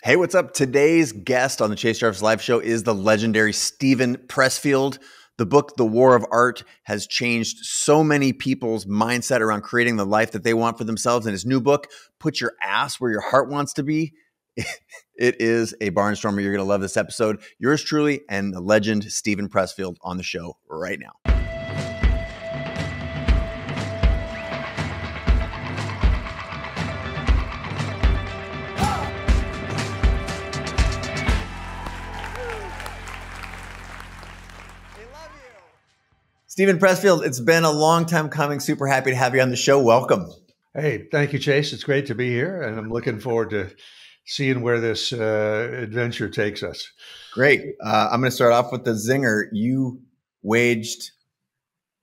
Hey, what's up? Today's guest on the Chase Jarvis Live Show is the legendary Steven Pressfield. The book, The War of Art, has changed so many people's mindset around creating the life that they want for themselves. And his new book, Put Your Ass Where Your Heart Wants to Be, it is a barnstormer. You're going to love this episode. Yours truly and the legend Steven Pressfield on the show right now. Steven Pressfield, it's been a long time coming. Super happy to have you on the show. Welcome. Hey, thank you, Chase. It's great to be here, and I'm looking forward to seeing where this adventure takes us. Great. I'm going to start off with the zinger. You waged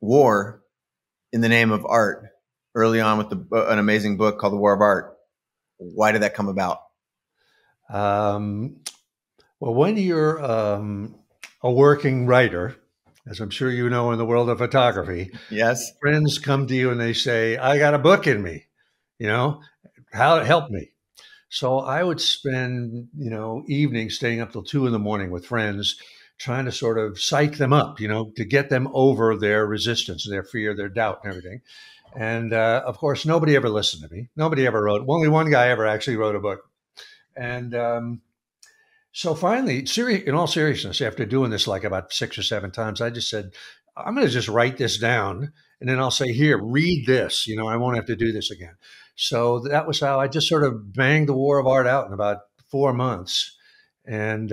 war in the name of art early on with an amazing book called The War of Art. Why did that come about? Well, when you're a working writer, as I'm sure you know in the world of photography, yes, friends come to you and they say, I got a book in me, help me. So I would spend, evenings staying up till 2 a.m. with friends, trying to sort of psych them up, to get them over their resistance, their fear, their doubt and everything. And of course, nobody ever listened to me. Nobody ever wrote. Only one guy ever actually wrote a book. And so finally, in all seriousness, after doing this like about 6 or 7 times, I just said, I'm going to just write this down. And then I'll say, here, read this. I won't have to do this again. So that was how I just sort of banged The War of Art out in about 4 months. And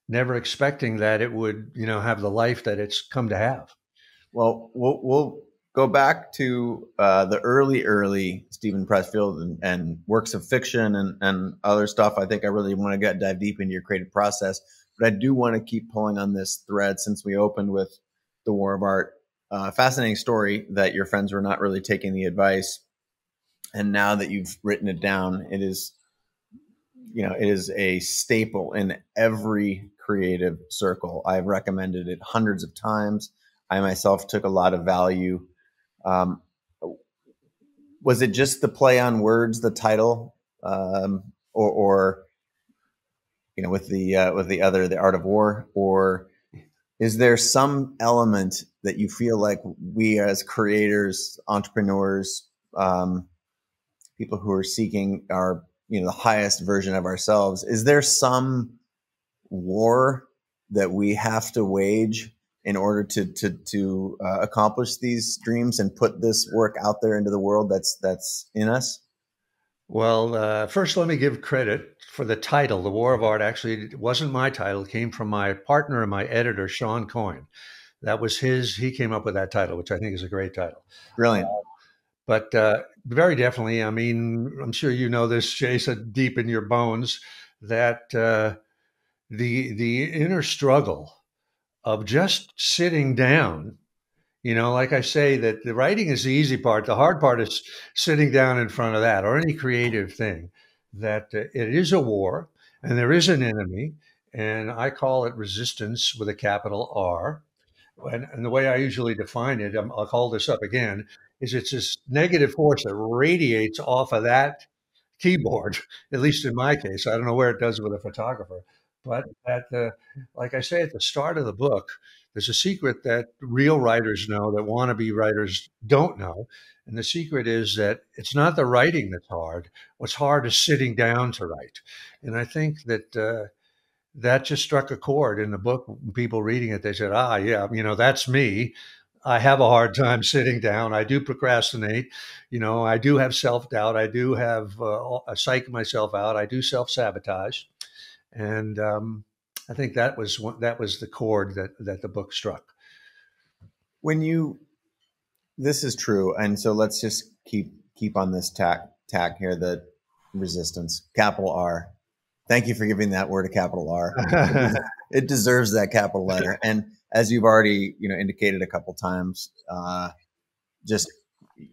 never expecting that it would, have the life that it's come to have. Well, we'll go back to the early Steven Pressfield and works of fiction and other stuff. I think I really want to dive deep into your creative process, but I do want to keep pulling on this thread since we opened with The War of Art. Fascinating story that your friends were not really taking the advice. And now that you've written it down, it is a staple in every creative circle. I've recommended it hundreds of times. I myself took a lot of value. Was it just the play on words, the title, or with the Art of War, or is there some element that you feel like we as creators, entrepreneurs, people who are seeking our the highest version of ourselves, is there some war that we have to wage in order to accomplish these dreams and put this work out there into the world that's in us? Well, first, let me give credit for the title. The War of Art actually wasn't my title. It came from my partner and my editor, Sean Coyne. That was he came up with that title, which I think is a great title. Brilliant. But very definitely, I mean, I'm sure you know this, Jason, deep in your bones, that the inner struggle of just sitting down, like I say, that the writing is the easy part. The hard part is sitting down in front of that or any creative thing, that it is a war and there is an enemy. And I call it resistance with a capital R. And the way I usually define it, I'll call this up again, is it's this negative force that radiates off of that keyboard, at least in my case. I don't know where it does with a photographer. But like I say at the start of the book, there's a secret that real writers know that wannabe writers don't know. And the secret is that it's not the writing that's hard. What's hard is sitting down to write. And I think that that just struck a chord in the book. People reading it, they said, yeah, that's me. I have a hard time sitting down. I do procrastinate. I do have self-doubt. I do have I psych myself out. I do self-sabotage. And I think that was the chord that the book struck. This is true. And so let's just keep on this tack here, that resistance, capital R. Thank you for giving that word a capital R. It deserves that capital letter. And as you've already, indicated a couple times,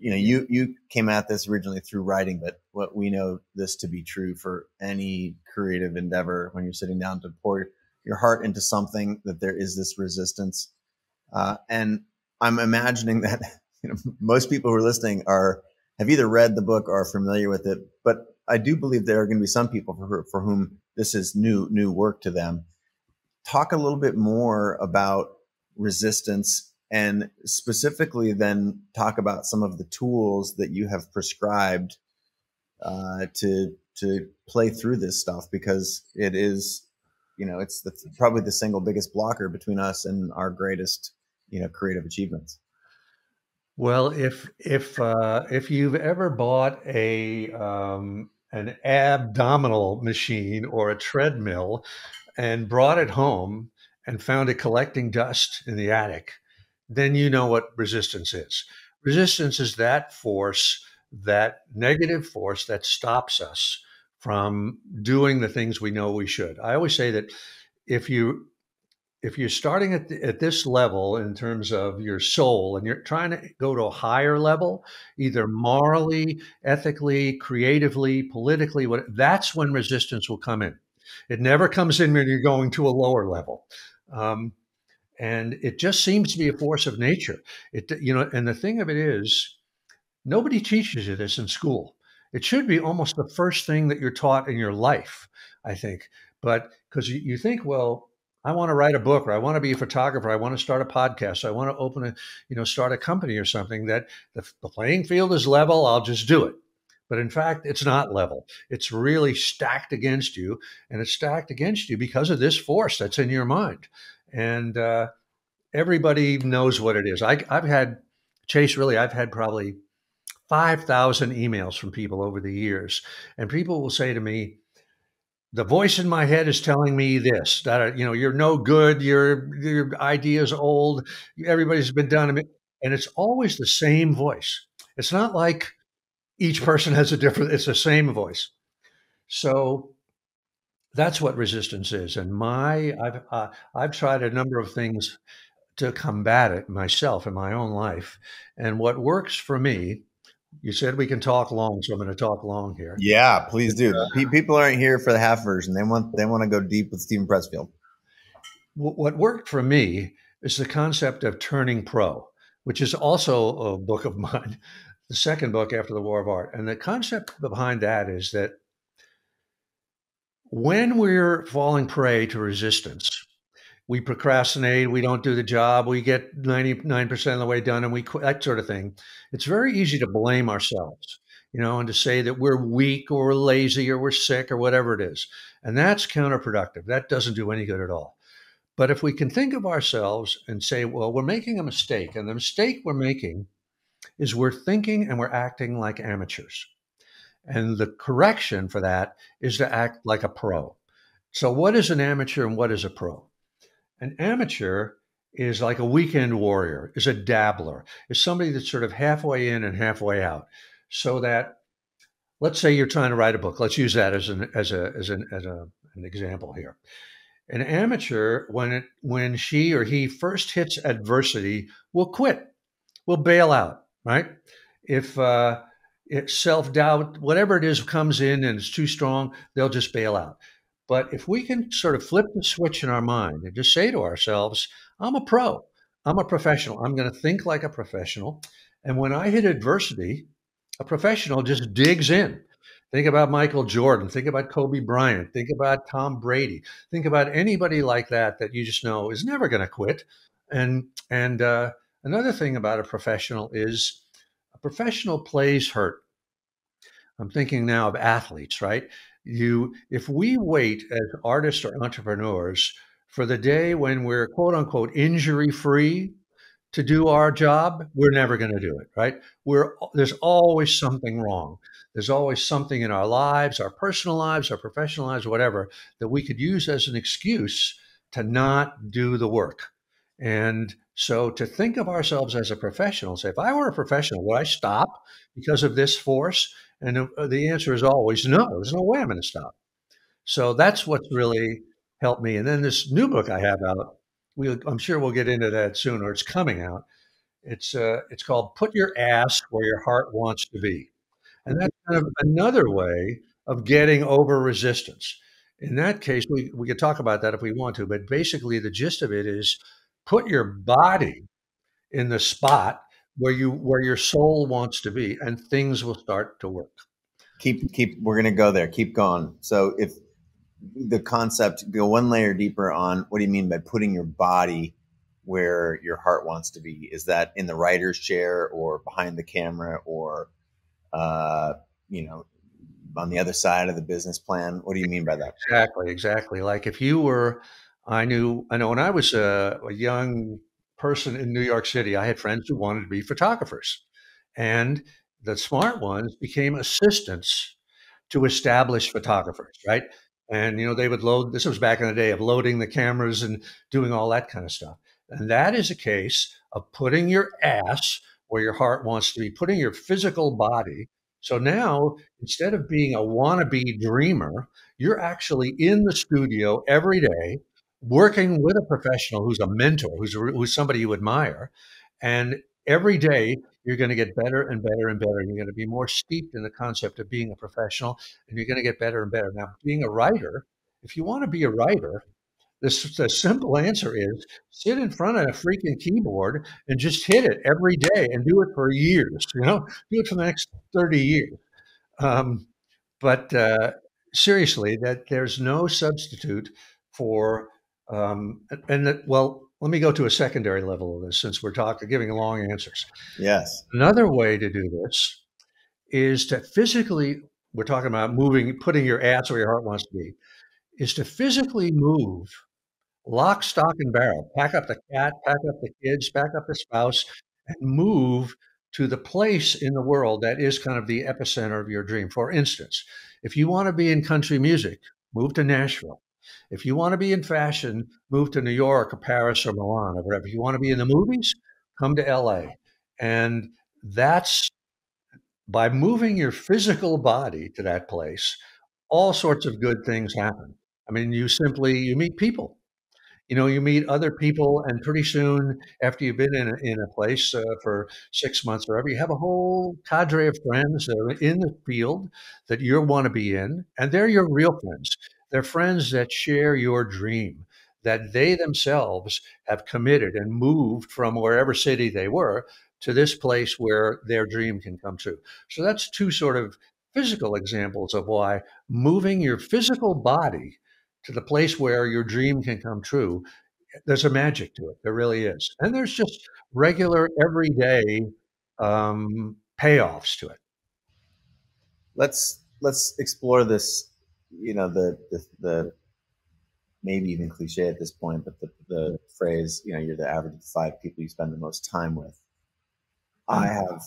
you came at this originally through writing, but what we know this to be true for any creative endeavor, when you're sitting down to pour your heart into something, that there is this resistance. And I'm imagining that most people who are listening have either read the book or are familiar with it, but I do believe there are going to be some people for whom this is new work to them. Talk a little bit more about resistance, and specifically then talk about some of the tools that you have prescribed to play through this stuff, because it is, it's probably the single biggest blocker between us and our greatest, creative achievements. Well, if you've ever bought a an abdominal machine or a treadmill and brought it home and found it collecting dust in the attic, then you know what resistance is. Resistance is that force, that negative force that stops us from doing the things we know we should. I always say that if you if you're starting at this level in terms of your soul and you're trying to go to a higher level, either morally, ethically, creatively, politically, that's when resistance will come in. It never comes in when you're going to a lower level. Um, and it just seems to be a force of nature. And the thing of it is, nobody teaches you this in school. It should be almost the first thing that you're taught in your life, I think. But because you think, well, I want to write a book, or I want to be a photographer, I want to start a podcast, I want to start a company or something, that the playing field is level, I'll just do it. But in fact, it's not level. It's really stacked against you, and it's stacked against you because of this force that's in your mind. And everybody knows what it is. I've had, Chase, really, I've had probably 5,000 emails from people over the years. And people will say to me, the voice in my head is telling me this, that, you're no good. Your idea is old. Everybody's been done. And it's always the same voice. It's not like each person has a different, it's the same voice. So that's what resistance is. And I've tried a number of things to combat it myself in my own life. And what works for me, you said we can talk long, so I'm going to talk long here. Yeah, please do. People aren't here for the half version. They want to go deep with Stephen Pressfield. What worked for me is the concept of turning pro, which is also a book of mine, the second book after the War of Art. And the concept behind that is that when we're falling prey to resistance, we procrastinate, we don't do the job, we get 99% of the way done and we quit, that sort of thing. It's very easy to blame ourselves, and to say that we're weak or we're lazy or we're sick or whatever it is. And that's counterproductive. That doesn't do any good at all. But if we can think of ourselves and say, well, we're making a mistake, and the mistake we're making is we're thinking and we're acting like amateurs. And the correction for that is to act like a pro. So what is an amateur and what is a pro? An amateur is like a weekend warrior, is a dabbler, is somebody that's sort of halfway in and halfway out. So that, let's say you're trying to write a book. Let's use that as an example here. An amateur, when she or he first hits adversity, will quit, will bail out, right? If self-doubt, whatever it is, comes in and it's too strong, they'll just bail out. But if we can sort of flip the switch in our mind and just say to ourselves, I'm a pro, I'm a professional, I'm going to think like a professional. And when I hit adversity, a professional just digs in. Think about Michael Jordan, think about Kobe Bryant, think about Tom Brady, think about anybody like that you just know is never going to quit. And another thing about a professional is a professional plays hurt. I'm thinking now of athletes, right? If we wait as artists or entrepreneurs for the day when we're quote unquote injury free to do our job, we're never going to do it, right? There's always something wrong. There's always something in our lives, our personal lives, our professional lives, whatever, that we could use as an excuse to not do the work. And so to think of ourselves as a professional, say, if I were a professional, would I stop because of this force? And the answer is always no. There's no way I'm going to stop. So that's what's really helped me. And then this new book I have out, I'm sure we'll get into that soon, or it's coming out. It's called "Put Your Ass Where Your Heart Wants to Be," and that's kind of another way of getting over resistance. In that case, we could talk about that if we want to, but basically the gist of it is put your body in the spot where your soul wants to be, and things will start to work. keep. We're gonna go there. Keep going. So if the concept, go one layer deeper on what do you mean by putting your body where your heart wants to be? Is that in the writer's chair or behind the camera or uh, you know on the other side of the business plan? What do you mean by that? Exactly, exactly. Like if you were, I know when I was a young person in New York City, I had friends who wanted to be photographers. And the smart ones became assistants to establish photographers, right? And, they would load, this was back in the day of loading the cameras and doing all that kind of stuff. And that is a case of putting your ass where your heart wants to be, putting your physical body. So now, instead of being a wannabe dreamer, you're actually in the studio every day working with a professional who's a mentor, who's somebody you admire. And every day you're going to get better and better and better. You're going to be more steeped in the concept of being a professional, and you're going to get better and better. Now, being a writer, if you want to be a writer, the simple answer is sit in front of a freaking keyboard and just hit it every day and do it for years. Do it for the next 30 years. Um, but seriously, that there's no substitute for, and that, well, let me go to a secondary level of this since we're talking, giving long answers. Yes. Another way to do this is to physically, we're talking about moving, putting your ass where your heart wants to be, is to physically move lock, stock, and barrel. Pack up the cat, pack up the kids, pack up the spouse, and move to the place in the world that is kind of the epicenter of your dream. For instance, if you want to be in country music, move to Nashville. If you want to be in fashion, move to New York or Paris or Milan or wherever. If you want to be in the movies, come to LA. And that's by moving your physical body to that place, all sorts of good things happen. I mean, you meet people, you meet other people, and pretty soon, after you've been in a place for 6 months or whatever, you have a whole cadre of friends that are in the field that you want to be in, and they're your real friends. They're friends that share your dream, that they themselves have committed and moved from wherever city they were to this place where their dream can come true. So that's two sort of physical examples of why moving your physical body to the place where your dream can come true, there's a magic to it. There really is. And there's just regular, everyday payoffs to it. Let's explore this. The maybe even cliche at this point, but the phrase, you're the average of 5 people you spend the most time with. I have,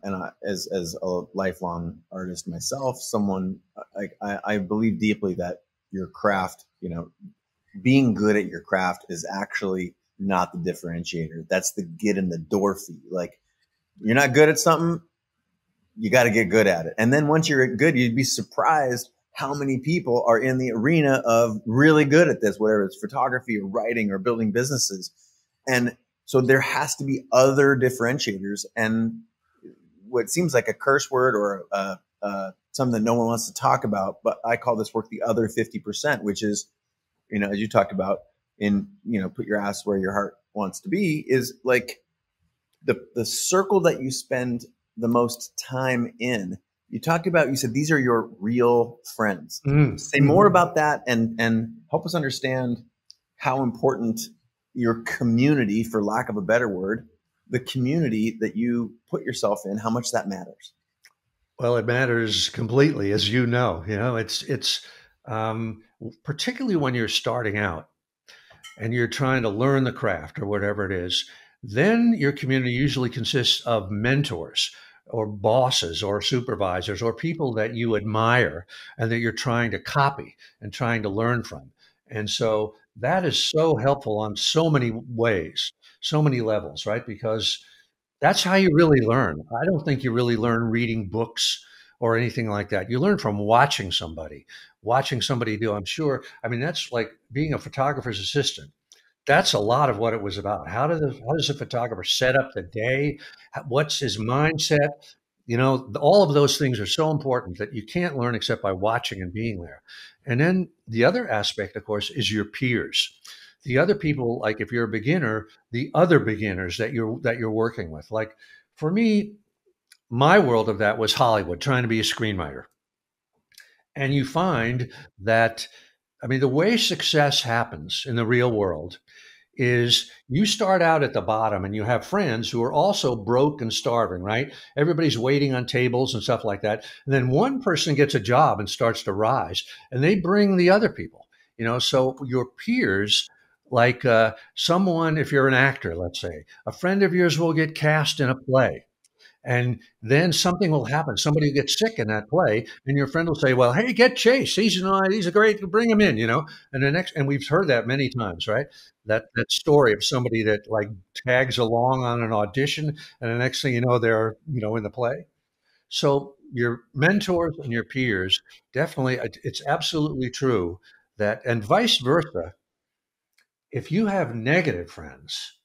and as a lifelong artist myself, someone like I believe deeply that your craft, being good at your craft is actually not the differentiator. That's the get in the door fee. Like, you're not good at something, you got to get good at it. And then once you're good, you'd be surprised how many people are in the arena of really good at this, whether it's photography or writing or building businesses. And so there has to be other differentiators. And what seems like a curse word or something that no one wants to talk about, but I call this work the other 50%, which is, as you talked about put your ass where your heart wants to be, is like the circle that you spend the most time in. You said these are your real friends. Say more about that and help us understand how important your community, for lack of a better word, the community that you put yourself in, how much that matters. Well, it matters completely, as you know. It's particularly when you're starting out and you're trying to learn the craft or whatever it is. Then your community usually consists of mentors or bosses or supervisors or people that you admire and that you're trying to copy and trying to learn from. And so that is so helpful on so many ways, so many levels, right? Because that's how you really learn. I don't think you really learn reading books or anything like that. You learn from watching somebody do. I'm sure. I mean, that's like being a photographer's assistant. That's a lot of what it was about. How does a photographer set up the day? What's his mindset? All of those things are so important that you can't learn except by watching and being there. And then the other aspect, of course, is your peers. The other people, like if you're a beginner, the other beginners that you're working with. Like for me, my world of that was Hollywood, trying to be a screenwriter. And you find that, I mean, the way success happens in the real world is you start out at the bottom and you have friends who are also broke and starving, right? Everybody's waiting on tables and stuff like that. And then one person gets a job and starts to rise, and they bring the other people, so your peers, like someone, if you're an actor, let's say, a friend of yours will get cast in a play. And then something will happen. Somebody will get sick in that play, and your friend will say, "Well, hey, get Chase. He's a great. Bring him in." And and we've heard that many times, right? That story of somebody that like tags along on an audition, and the next thing you know, they're in the play. So your mentors and your peers definitely. It's absolutely true that, and vice versa. If you have negative friends,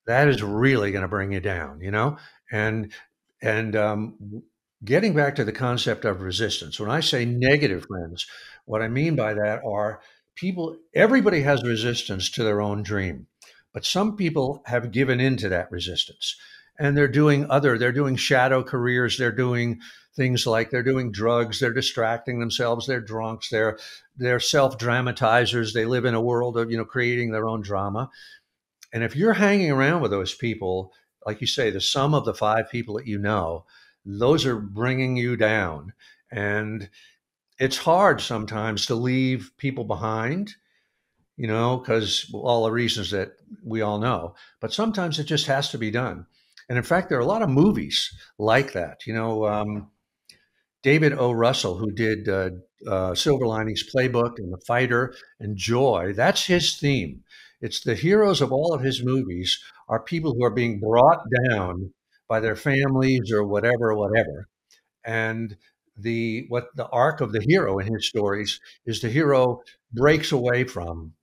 that is really going to bring you down. And getting back to the concept of resistance, when I say negative friends, what I mean by that are people. Everybody has resistance to their own dream, but some people have given into that resistance, and they're doing shadow careers. They're doing things like they're doing drugs. They're distracting themselves. They're drunks. They're self dramatizers. They live in a world of creating their own drama. And if you're hanging around with those people, like you say, the sum of the five people that those are bringing you down. And it's hard sometimes to leave people behind, because all the reasons that we all know. But sometimes it just has to be done. And in fact, there are a lot of movies like that. David O. Russell, who did Silver Linings Playbook and The Fighter and Joy, that's his theme. It's the heroes of all of his movies are people who are being brought down by their families or whatever, whatever. And what the arc of the hero in his stories is the hero breaks away from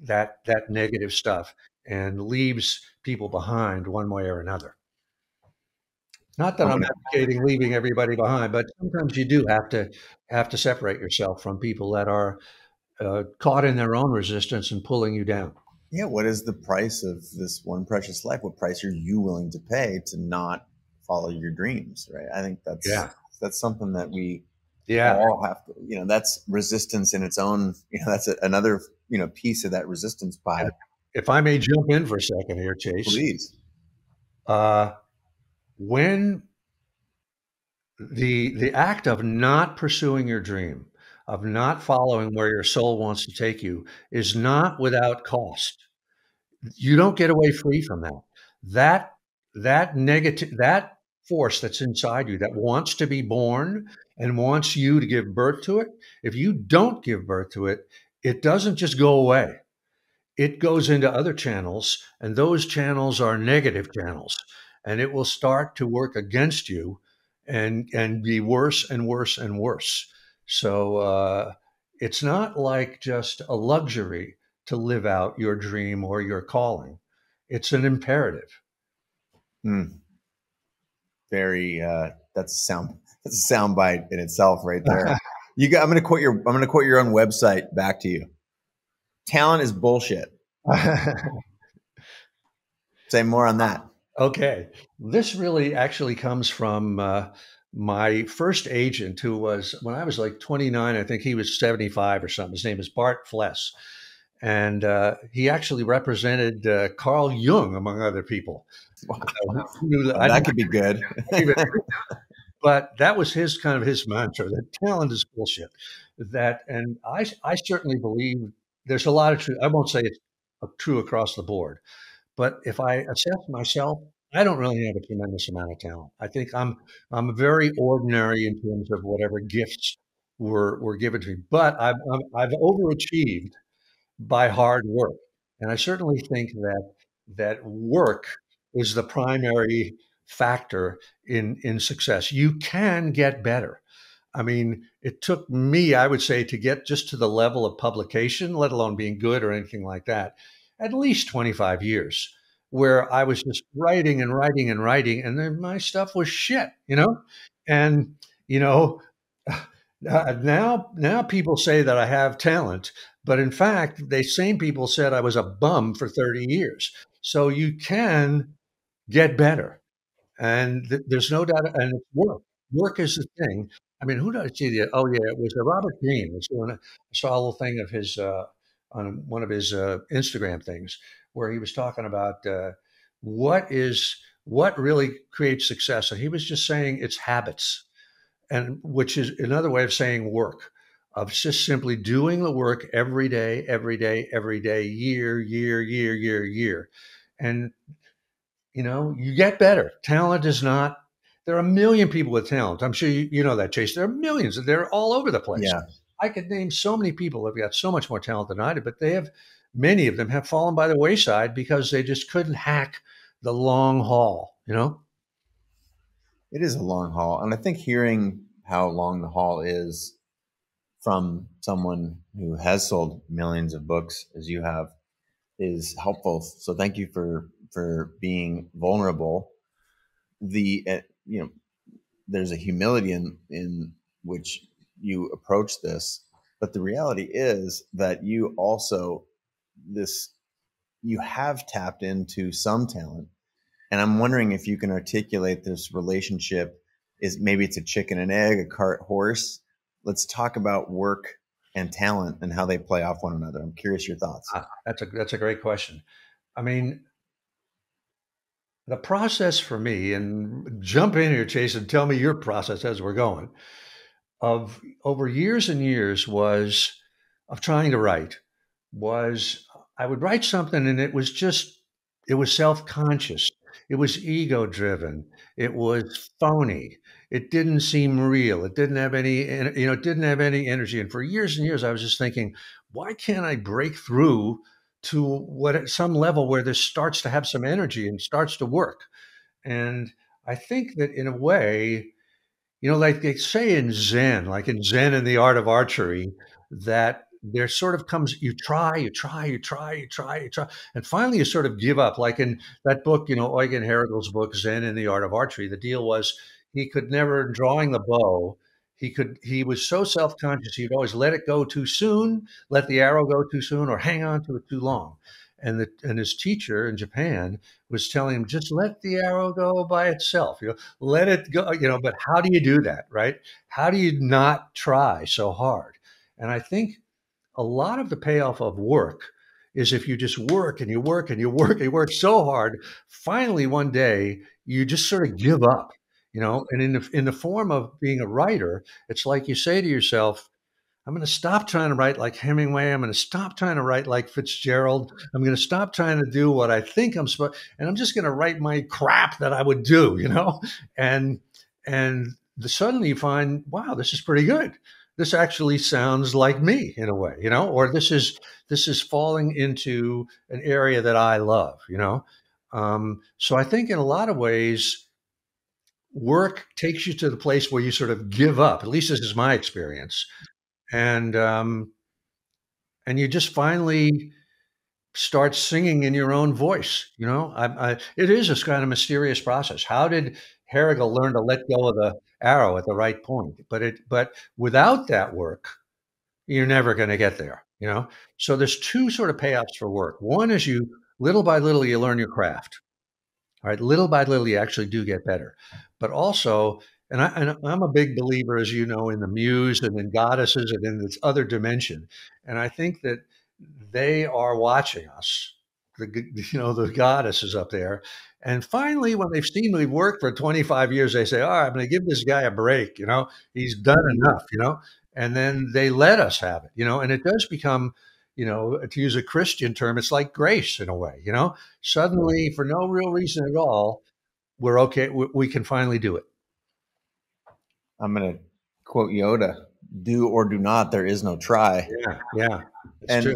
that negative stuff and leaves people behind one way or another. Not that I'm I'm gonna, advocating leaving everybody behind, but sometimes you do have to separate yourself from people that are caught in their own resistance and pulling you down. yeah. What is the price of this one precious life? What price are you willing to pay to not follow your dreams? Right. I think Yeah, that's something that we yeah. all have to. That's resistance in its own. That's another piece of that resistance And pie. if I may jump in for a second here, Chase, Please. uh, when the act of not pursuing your dream, of not following where your soul wants to take you, is not without cost. You don't get away free from that. That that force that's inside you that wants to be born and wants you to give birth to it. If you don't give birth to it, it doesn't just go away. It goes into other channels, and those channels are negative channels, and it will start to work against you and be worse and worse and worse. So it's not like just a luxury to live out your dream or your calling. It's an imperative. Mm, very. That's a sound bite in itself, right there. I'm going to quote your own website back to you. Talent is bullshit. Say more on that. Okay. This really actually comes from my first agent, who was, when I was like 29, I think he was 75 or something. His name is Bart Fless. And he actually represented Carl Jung, among other people. Wow. Who knew that? I That didn't could be good. even, but that was his kind of his mantra, that talent is bullshit. And I certainly believe there's a lot of truth. I won't say it's true across the board, but if I assess myself, I don't really have a tremendous amount of talent. I think I'm very ordinary in terms of whatever gifts were given to me. But I've overachieved by hard work, and I certainly think that work is the primary factor in success. You can get better. I mean, it took me, I would say, to get just to the level of publication, let alone being good or anything like that, at least 25 years, where I was just writing and writing and writing, and then my stuff was shit. And, you know, now people say that I have talent, but in fact, the same people said I was a bum for 30 years. So you can get better. And there's no doubt, and it's work. Work is the thing. I mean, who did I see? Oh, yeah, it was Robert Greene. I saw a little thing of his on one of his Instagram things where he was talking about what is what really creates success, and he was just saying it's habits, and which is another way of saying work, of just simply doing the work every day, every day, every day, year, and you get better. Talent is not, there are a million people with talent. I'm sure you know that, Chase. There are millions. They're all over the place. Yeah. I could name so many people that have got so much more talent than I do, but many of them have fallen by the wayside because they just couldn't hack the long haul. It is a long haul. And I think hearing how long the haul is from someone who has sold millions of books as you have is helpful. So thank you for being vulnerable. The there's a humility in which you approach this, but the reality is that you have tapped into some talent. And I'm wondering if you can articulate this relationship. Is maybe it's a chicken and egg, a cart horse. Let's talk about work and talent and how they play off one another. I'm curious your thoughts. That's a great question. I mean, the process for me, and jump in here, Chase, and tell me your process as we're going, of over years and years was of trying to write, was I would write something and it was self-conscious. It was ego driven. It was phony. It didn't seem real. It didn't have it didn't have any energy. And for years and years, I was just thinking, why can't I break through to what at some level where this starts to have some energy and starts to work? And I think that in a way, like they say in Zen, like in Zen and the art of archery, that there sort of comes, you try, and finally you sort of give up. Like in that book, Eugen Herrigel's book, Zen and the Art of Archery, the deal was he could never, drawing the bow, he was so self-conscious, he'd always let it go too soon, let the arrow go too soon, or hang on to it too long. And his teacher in Japan was telling him, just let the arrow go by itself, let it go, but how do you do that, right? How do you not try so hard? And I think a lot of the payoff of work is if you just work and you work and you work and you work so hard, finally one day you just sort of give up, and in the form of being a writer, it's like you say to yourself, I'm going to stop trying to write like Hemingway. I'm going to stop trying to write like Fitzgerald. I'm going to stop trying to do what I think I'm supposed, and I'm just going to write my crap that I would do. And suddenly you find, wow, this is pretty good. This actually sounds like me in a way, or this is falling into an area that I love. So I think in a lot of ways, work takes you to the place where you sort of give up. At least this is my experience, and you just finally start singing in your own voice. It is a kind of mysterious process. How did Herrigel learn to let go of the arrow at the right point? But without that work, you're never going to get there. So there's two sort of payoffs for work. One is you, little by little, you learn your craft. All right, little by little, you actually do get better. But also, and I'm a big believer, as you know, in the muse and in goddesses and in this other dimension. And I think that they are watching us, the goddesses up there. And finally, when they've seen me work for 25 years, they say, all right, I'm going to give this guy a break. He's done enough. And then they let us have it. And it does become, to use a Christian term, it's like grace in a way. Suddenly, for no real reason at all, we're okay. We can finally do it. I'm going to quote Yoda: "Do or do not, there is no try." Yeah, it's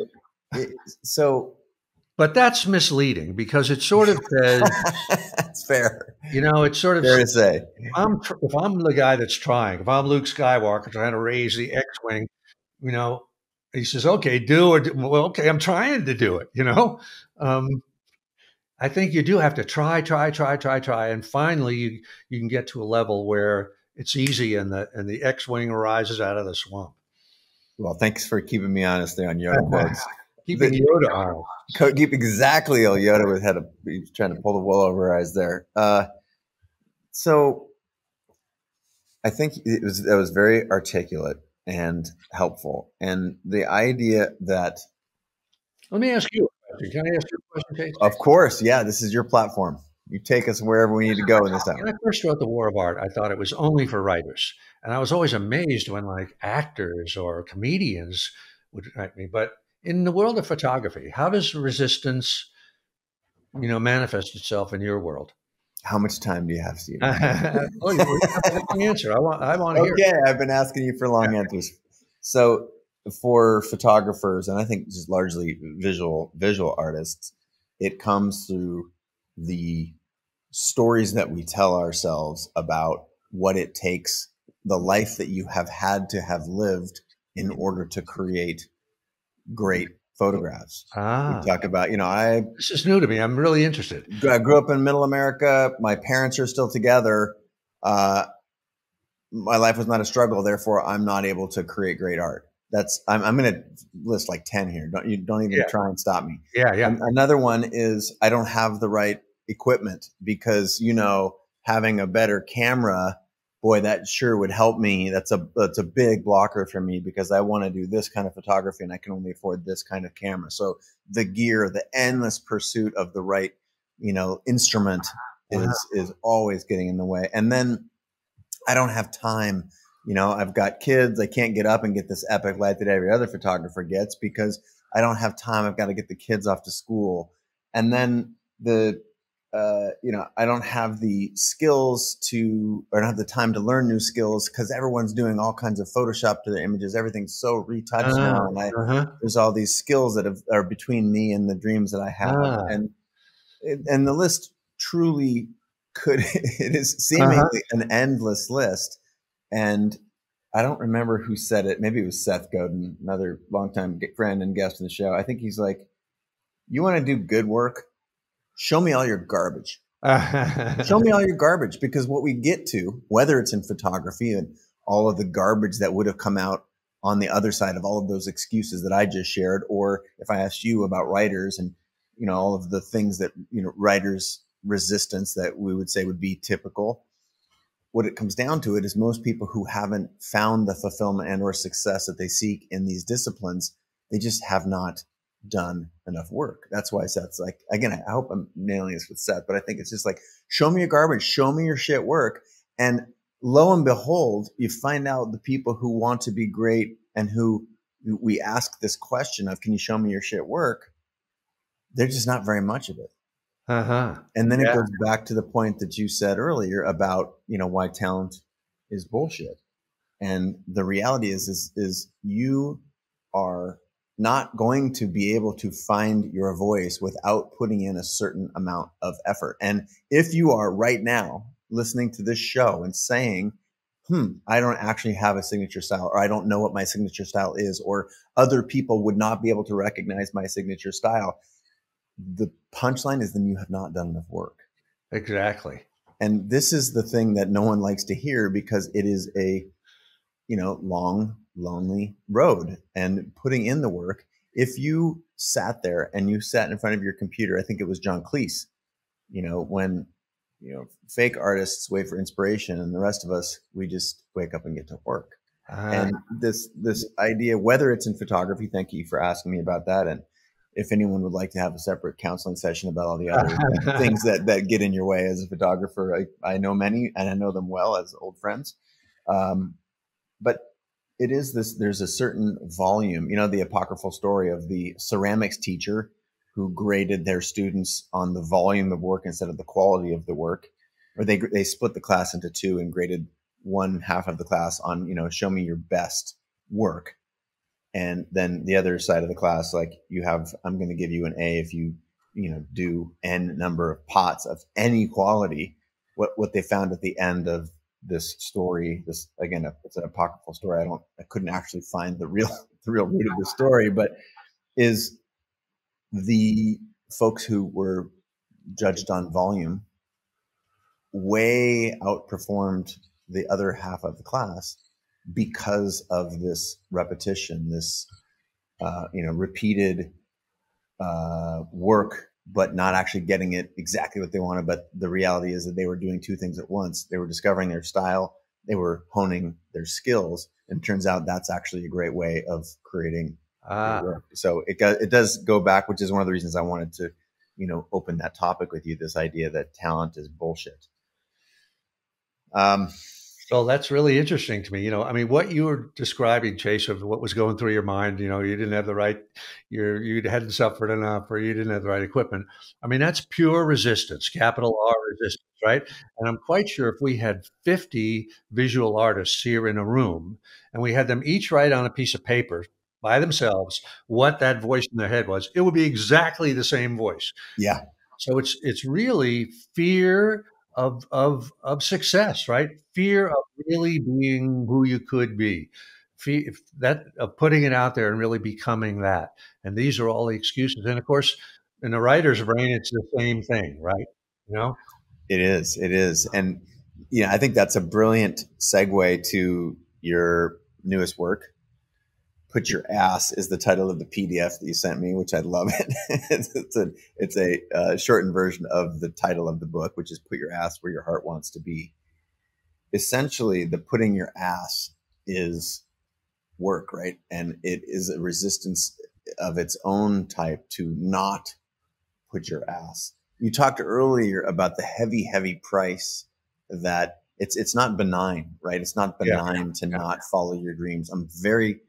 true. But that's misleading because it sort of says, "That's fair." It's sort of fair to say. If I'm the guy that's trying, if I'm Luke Skywalker trying to raise the X-wing, he says, "Okay, well, okay, I'm trying to do it." I think you do have to try, and finally you can get to a level where it's easy and the X-wing arises out of the swamp. Well, thanks for keeping me honest there on Yoda quotes. Keeping Yoda honest. Keep exactly how Yoda he's trying to pull the wool over our eyes there. So I think that was very articulate and helpful. And the idea that, Let me ask you a question. Can I ask you a question, Chase? of course, yeah, this is your platform. You take us wherever we need to go in this When hour. I first wrote The War of Art, I thought it was only for writers. And I was always amazed when like actors or comedians would write me. But in the world of photography, how does resistance, manifest itself in your world? How much time do you have, Stephen? Oh, you have a long answer. I want to hear it. Okay, I've been asking you for long answers. So for photographers, and I think just largely visual artists, it comes through the stories that we tell ourselves about what it takes, the life that you have had to have lived in order to create great photographs. We Ah, talk about, I this is new to me. I'm really interested. grew up in middle America. My parents are still together. Uh, my life was not a struggle. Therefore, I'm not able to create great art. I'm going to list like 10 here. Don't even Yeah, try and stop me. yeah, yeah. Another one is I don't have the right equipment because, having a better camera, boy, that sure would help me. That's a big blocker for me because I want to do this kind of photography and I can only afford this kind of camera. So the gear, the endless pursuit of the right, instrument Wow. is always getting in the way. And then I don't have time. I've got kids. I can't get up and get this epic light that every other photographer gets because I don't have time. I've got to get the kids off to school. And then I don't have the skills or I don't have the time to learn new skills because everyone's doing all kinds of Photoshop to their images. Everything's so retouched Ah, now. And uh-huh. there's all these skills that are between me and the dreams that I have. Ah, And the list truly it is uh-huh. seemingly an endless list. And I don't remember who said it. Maybe it was Seth Godin, another longtime friend and guest on the show. I think he's like, you want to do good work? Show me all your garbage. Show me all your garbage, because what we get to, whether it's in photography and all of the garbage that would have come out on the other side of all of those excuses that I just shared, or if I asked you about writers and, all of the things that, writers resistance that we would say would be typical, what it comes down to it is most people who haven't found the fulfillment and or success that they seek in these disciplines, they just have not done enough work. That's why Seth's like, again, I hope I'm nailing this with Seth, but I think it's just like, show me your garbage, show me your shit work. And lo and behold, you find out the people who want to be great and who we ask this question of, can you show me your shit work? There's just not very much of it. Uh-huh. And then it Yeah. goes back to the point that you said earlier about, why talent is bullshit. And the reality is you are not going to be able to find your voice without putting in a certain amount of effort. And if you are right now listening to this show and saying, I don't actually have a signature style, or I don't know what my signature style is, or other people would not be able to recognize my signature style, the punchline is then you have not done enough work. Exactly. And this is the thing that no one likes to hear because it is a, long, lonely road. And putting in the work, if you sat there and you sat in front of your computer, I think it was John Cleese, when, fake artists wait for inspiration and the rest of us, we just wake up and get to work. Ah, And this idea, whether it's in photography, thank you for asking me about that. And if anyone would like to have a separate counseling session about all the other things that get in your way as a photographer, I know many and I know them well as old friends. But it is this, there's a certain volume, the apocryphal story of the ceramics teacher who graded their students on the volume of work instead of the quality of the work, or they split the class into two and graded one half of the class on, show me your best work. And then the other side of the class, like I'm going to give you an A if you, do N number of pots of any quality. What they found at the end of this story, it's an apocryphal story. I couldn't actually find the real, the real root of the story, but is the folks who were judged on volume way outperformed the other half of the class because of this repetition, this repeated work, but not actually getting it exactly what they wanted. But the reality is that they were doing two things at once. They were discovering their style they were honing their skills. And it turns out that's actually a great way of creating great Ah, work. So it does go back, which is one of the reasons I wanted to, open that topic with you. This idea that talent is bullshit. Um, so that's really interesting to me. I mean, what you were describing, Chase, of what was going through your mind, you didn't have the right, you hadn't suffered enough, or you didn't have the right equipment. I mean, that's pure resistance, capital R resistance, right? And I'm quite sure if we had 50 visual artists here in a room and we had them each write on a piece of paper by themselves what that voice in their head was, it would be exactly the same voice. yeah, So it's really fear of success, right? Fear of really being who you could be. Fear that of putting it out there and really becoming that. And these are all the excuses. And of course, in the writer's brain, it's the same thing, right? You know? it is. It is. And, I think that's a brilliant segue to your newest work. Put Your Ass is the title of the PDF that you sent me, which I love it. It's a shortened version of the title of the book, which is Put Your Ass Where Your Heart Wants to Be. Essentially, the putting your ass is work, right? And it is a resistance of its own type to not put your ass. You talked earlier about the heavy, heavy price that it's not benign, right? It's not Yeah. benign to not follow your dreams. I'm very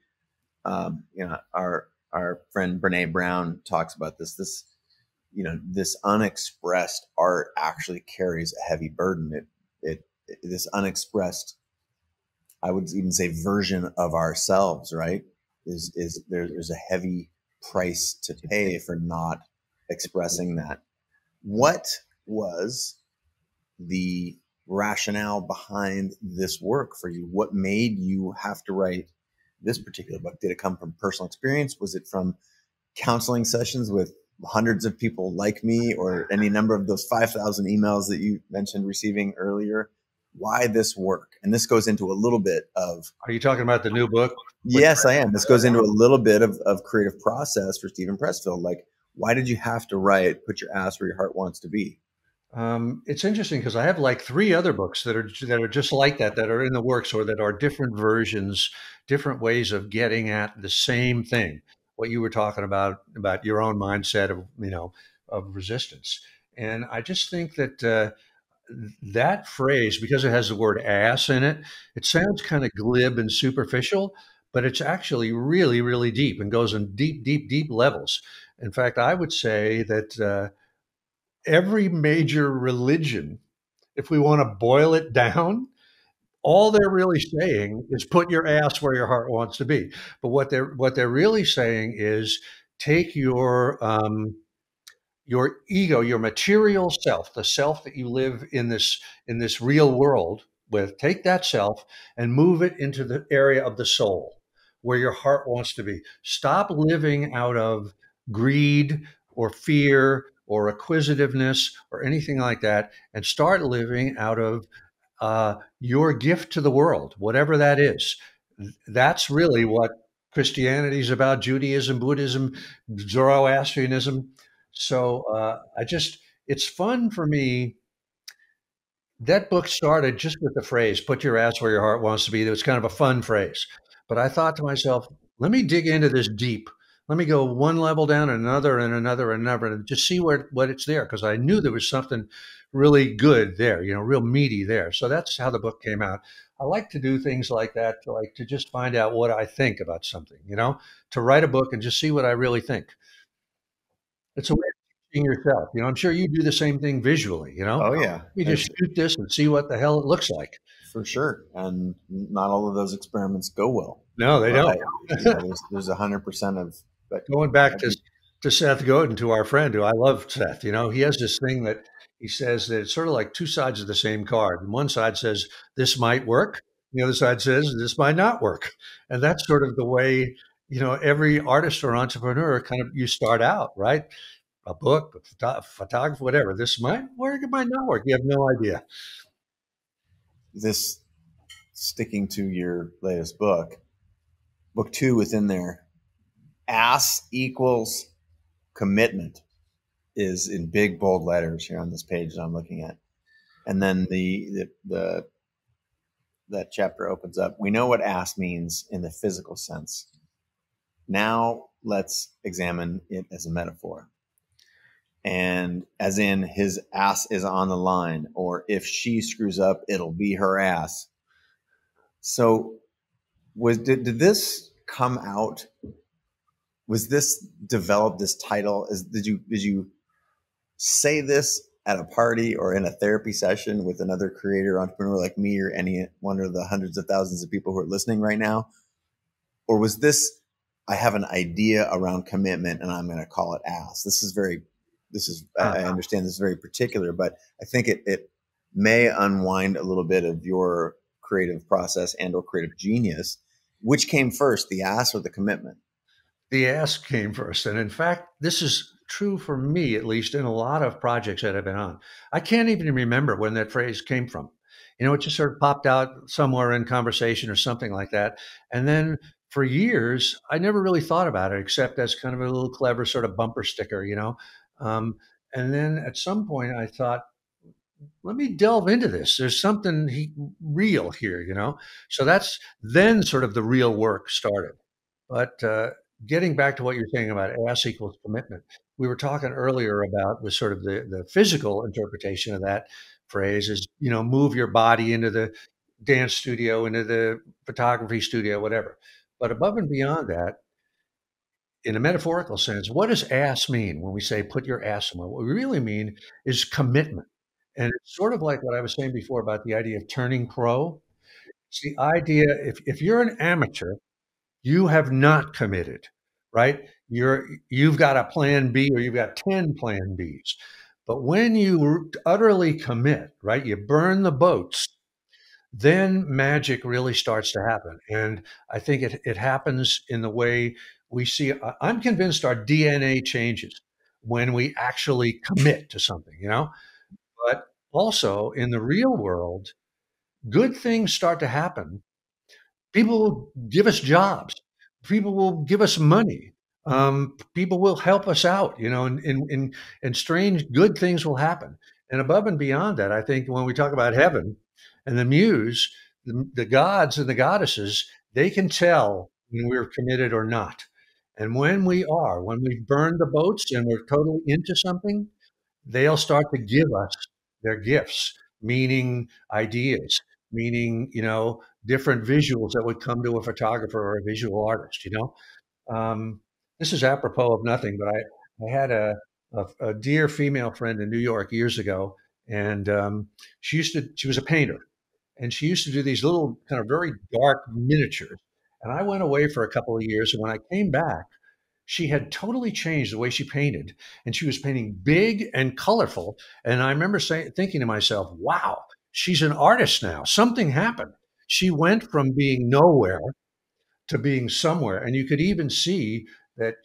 our friend Brene Brown talks about this. This unexpressed art actually carries a heavy burden. This unexpressed, I would even say, version of ourselves, right? There's a heavy price to pay for not expressing that. What was the rationale behind this work for you? What made you have to write this particular book? Did it come from personal experience? Was it from counseling sessions with hundreds of people like me, or any number of those 5,000 emails that you mentioned receiving earlier? Why this work? And this goes into a little bit of, Are you talking about the new book? yes, I am. This goes into a little bit of creative process for Stephen Pressfield. Like, why did you have to write Put Your Ass Where Your Heart Wants to Be? It's interesting because I have like three other books that are just like that are in the works, or that are different versions, different ways of getting at the same thing. What you were talking about your own mindset of resistance, and I just think that that phrase, because it has the word "ass" in it, it sounds kind of glib and superficial, but it's actually really, really deep and goes in deep, deep, deep levels. In fact, I would say that every major religion, if we want to boil it down, all they're really saying is put your ass where your heart wants to be. But what they're really saying is take your ego, your material self, the self that you live in this real world with, take that self and move it into the area of the soul where your heart wants to be. Stop living out of greed or fear or acquisitiveness or anything like that, and start living out of your gift to the world, whatever that is. That's really what Christianity is about, Judaism, Buddhism, Zoroastrianism. So it's fun for me. That book started just with the phrase, put your ass where your heart wants to be. It was kind of a fun phrase. But I thought to myself, let me dig into this deep. Let me go one level down and another and another and another and just see what it's there. Because I knew there was something really good there, real meaty there. So that's how the book came out. I like to do things like that, to just find out what I think about something, to write a book and just see what I really think. It's a way of teaching yourself. I'm sure you do the same thing visually, Oh yeah, you just shoot this and see what the hell it looks like. for sure. And not all of those experiments go well. No, they But don't. there's 100% of, but Going back to Seth Godin, to our friend, who I love, Seth, he has this thing that he says that it's sort of like two sides of the same card. And one side says, this might work. The other side says, this might not work. And that's sort of the way, every artist or entrepreneur kind of, you start out, right? A book, photography, whatever. This might work, it might not work. You have no idea. this, sticking to your latest book 2 within there, ass equals commitment is in big bold letters here on this page that I'm looking at. And then the that chapter opens up. We know what ass means in the physical sense. Now let's examine it as a metaphor. And as in, his ass is on the line, or if she screws up, it'll be her ass. So did this come out? Was this developed, this title? Did you say this at a party or in a therapy session with another creator entrepreneur like me or any one of the hundreds of thousands of people who are listening right now? Or was this, I have an idea around commitment and I'm going to call it ass? I understand this is very particular, but I think it may unwind a little bit of your creative process and or creative genius. Which came first, the ass or the commitment? The ask came first. And in fact, this is true for me, at least in a lot of projects that I've been on. I can't even remember when that phrase came from. It just sort of popped out somewhere in conversation or something like that. And then for years, I never really thought about it except as kind of a little clever sort of bumper sticker. Um, and then at some point, I thought, let me delve into this. There's something real here. So that's then sort of the real work started. But getting back to what you're saying about ass equals commitment, we were talking earlier about the sort of the physical interpretation of that phrase is, move your body into the dance studio, into the photography studio, whatever. But above and beyond that, in a metaphorical sense, what does ass mean when we say put your ass somewhere? What we really mean is commitment. And it's sort of like what I was saying before about the idea of turning pro. It's the idea if you're an amateur, you have not committed, right? You've got a plan B or you've got 10 plan Bs. But when you utterly commit, right, you burn the boats, then magic really starts to happen. And I think it happens in the way we see. I'm convinced our DNA changes when we actually commit to something. But also in the real world, good things start to happen. People will give us jobs. People will give us money. People will help us out, and strange good things will happen. And above and beyond that, I think when we talk about heaven and the muse, the gods and the goddesses, they can tell when we're committed or not. And when when we've burned the boats and we're totally into something, they'll start to give us their gifts, meaning ideas, meaning, different visuals that would come to a photographer or a visual artist. Um, this is apropos of nothing, but I had a dear female friend in New York years ago, and she was a painter, and she used to do these little kind of very dark miniatures. And I went away for a couple of years, and when I came back, she had totally changed the way she painted, and she was painting big and colorful. And I remember thinking to myself, wow, she's an artist now. Something happened. She went from being nowhere to being somewhere. And you could even see that,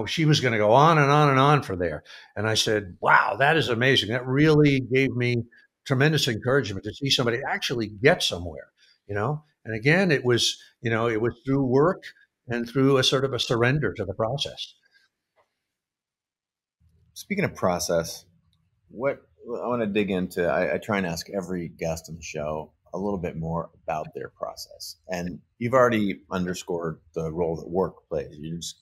she was going to go on and on and on from there. And I said, wow, that is amazing. That really gave me tremendous encouragement to see somebody actually get somewhere. And again, it was through work and through a sort of a surrender to the process. Speaking of process, what I want to dig into, I try and ask every guest on the show a little bit more about their process. And you've already underscored the role that work plays.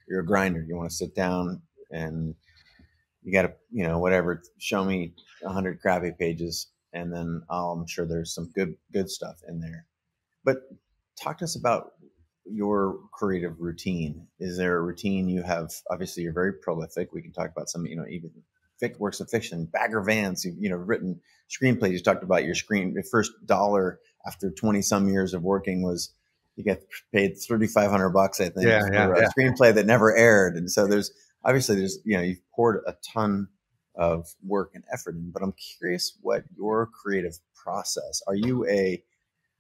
You're a grinder. You want to sit down and you got to, whatever, show me 100 crappy pages, and then I'm sure there's some good stuff in there. But talk to us about your creative routine. Is there a routine you have? Obviously, you're very prolific. We can talk about some, even works of fiction. Bagger Vance, you've written screenplays. You talked about your first dollar after 20 some years of working was you get paid $3,500, I think, for a screenplay that never aired. And so there's you've poured a ton of work and effort in. But I'm curious what your creative process. Are you a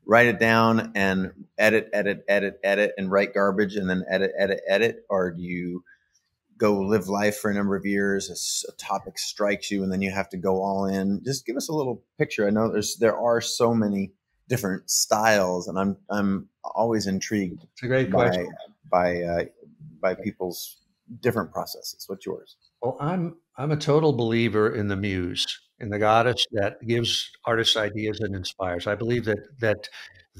write it down and edit, and write garbage and then edit? Or do you go live life for a number of years, a topic strikes you, and then you have to go all in? Just give us a little picture. I know there are so many different styles, and I'm always intrigued It's a great question. by people's different processes. What's yours? Well, I'm a total believer in the muse, in the goddess that gives artists ideas and inspires. I believe that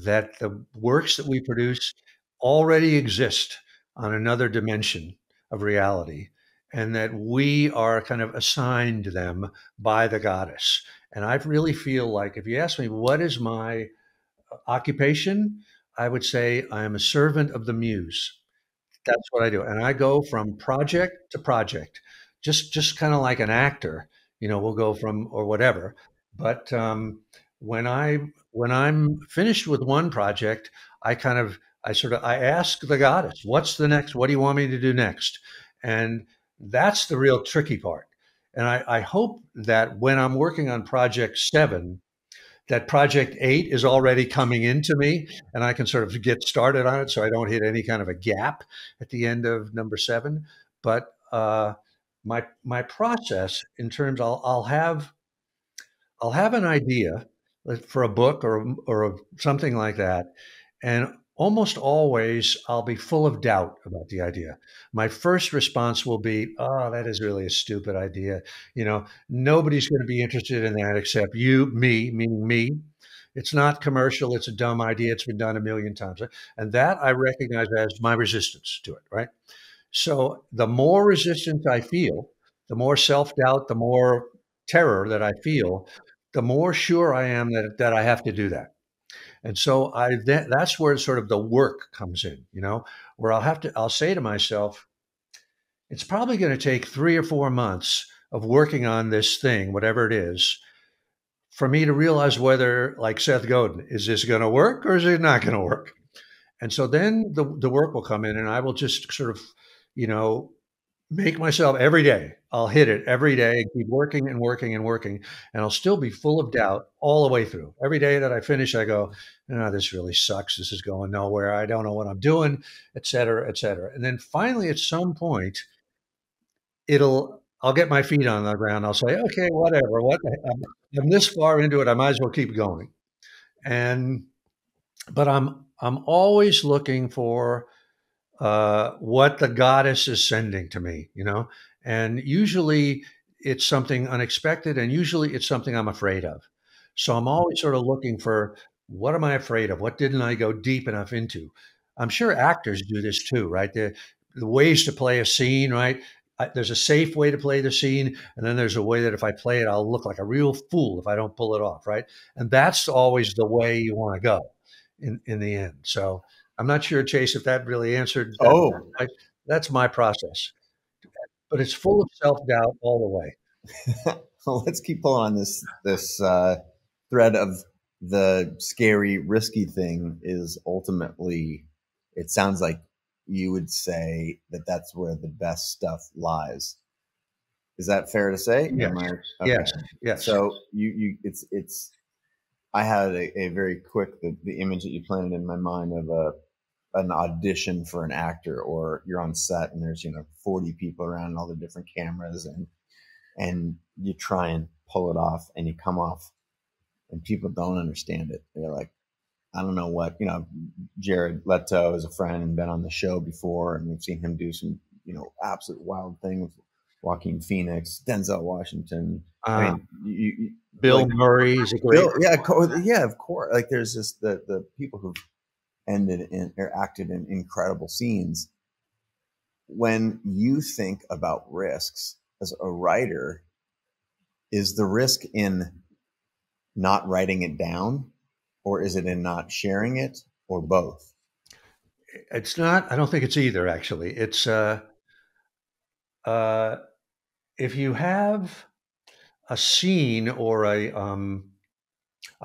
that the works that we produce already exist on another dimension of reality, and that we are kind of assigned them by the goddess. And I really feel like if you ask me, what is my occupation? I would say I am a servant of the muse. That's what I do, and I go from project to project, just kind of like an actor, we'll go from or whatever. But when I'm finished with one project, I ask the goddess, "What's the next? What do you want me to do next?" And that's the real tricky part. And I hope that when I'm working on project 7, that project 8 is already coming into me and I can sort of get started on it so I don't hit any kind of a gap at the end of number 7. But my process in terms, I'll have an idea for a book something like that, and almost always I'll be full of doubt about the idea. My first response will be, "Oh, that is really a stupid idea. Nobody's going to be interested in that except you, me, meaning me. It's not commercial. It's a dumb idea. It's been done a million times." And that I recognize as my resistance to it, right? So the more resistance I feel, the more self doubt, the more terror that I feel, the more sure I am that I have to do that. And so that's where sort of the work comes in, where I'll say to myself, it's probably going to take 3 or 4 months of working on this thing, whatever it is, for me to realize whether, like Seth Godin, is this going to work or is it not going to work? And so then the work will come in and I will just sort of, you know, make myself every day. I'll hit it every day and keep working and working and working. And I'll still be full of doubt all the way through. Every day that I finish, I go, "Oh, this really sucks. This is going nowhere. I don't know what I'm doing," et cetera, et cetera. And then finally, at some point, I'll get my feet on the ground. I'll say, "Okay, whatever. I'm this far into it. I might as well keep going." And but I'm always looking for what the goddess is sending to me, and usually it's something unexpected, and usually it's something I'm afraid of. So I'm always sort of looking for, what am I afraid of? What didn't I go deep enough into? I'm sure actors do this too, right? The ways to play a scene, right? There's a safe way to play the scene, and then there's a way that if I play it, I'll look like a real fool if I don't pull it off, right? And that's always the way you want to go in the end. So I'm not sure, Chase, if that really answered that. Oh, That's my process, but it's full of self doubt all the way. well, let's keep pulling on this thread of the scary, risky thing is ultimately. It sounds like you would say that that's where the best stuff lies. Is that fair to say? Yes, Am I okay? yes, yes. So it's. I had a very quick the image that you planted in my mind of an audition for an actor, or you're on set and there's 40 people around and all the different cameras, and you try and pull it off and you come off and people don't understand it. They're like, I don't know what, Jared Leto is a friend and been on the show before, and we've seen him do some absolute wild things. Joaquin Phoenix, Denzel Washington. I mean, Bill Murray is a great. Yeah, of course. Like there's just the people who've ended in or acted in incredible scenes. When you think about risks as a writer, is the risk in not writing it down, or is it in not sharing it, or both? It's not. I don't think it's either. Actually, it's if you have a scene or a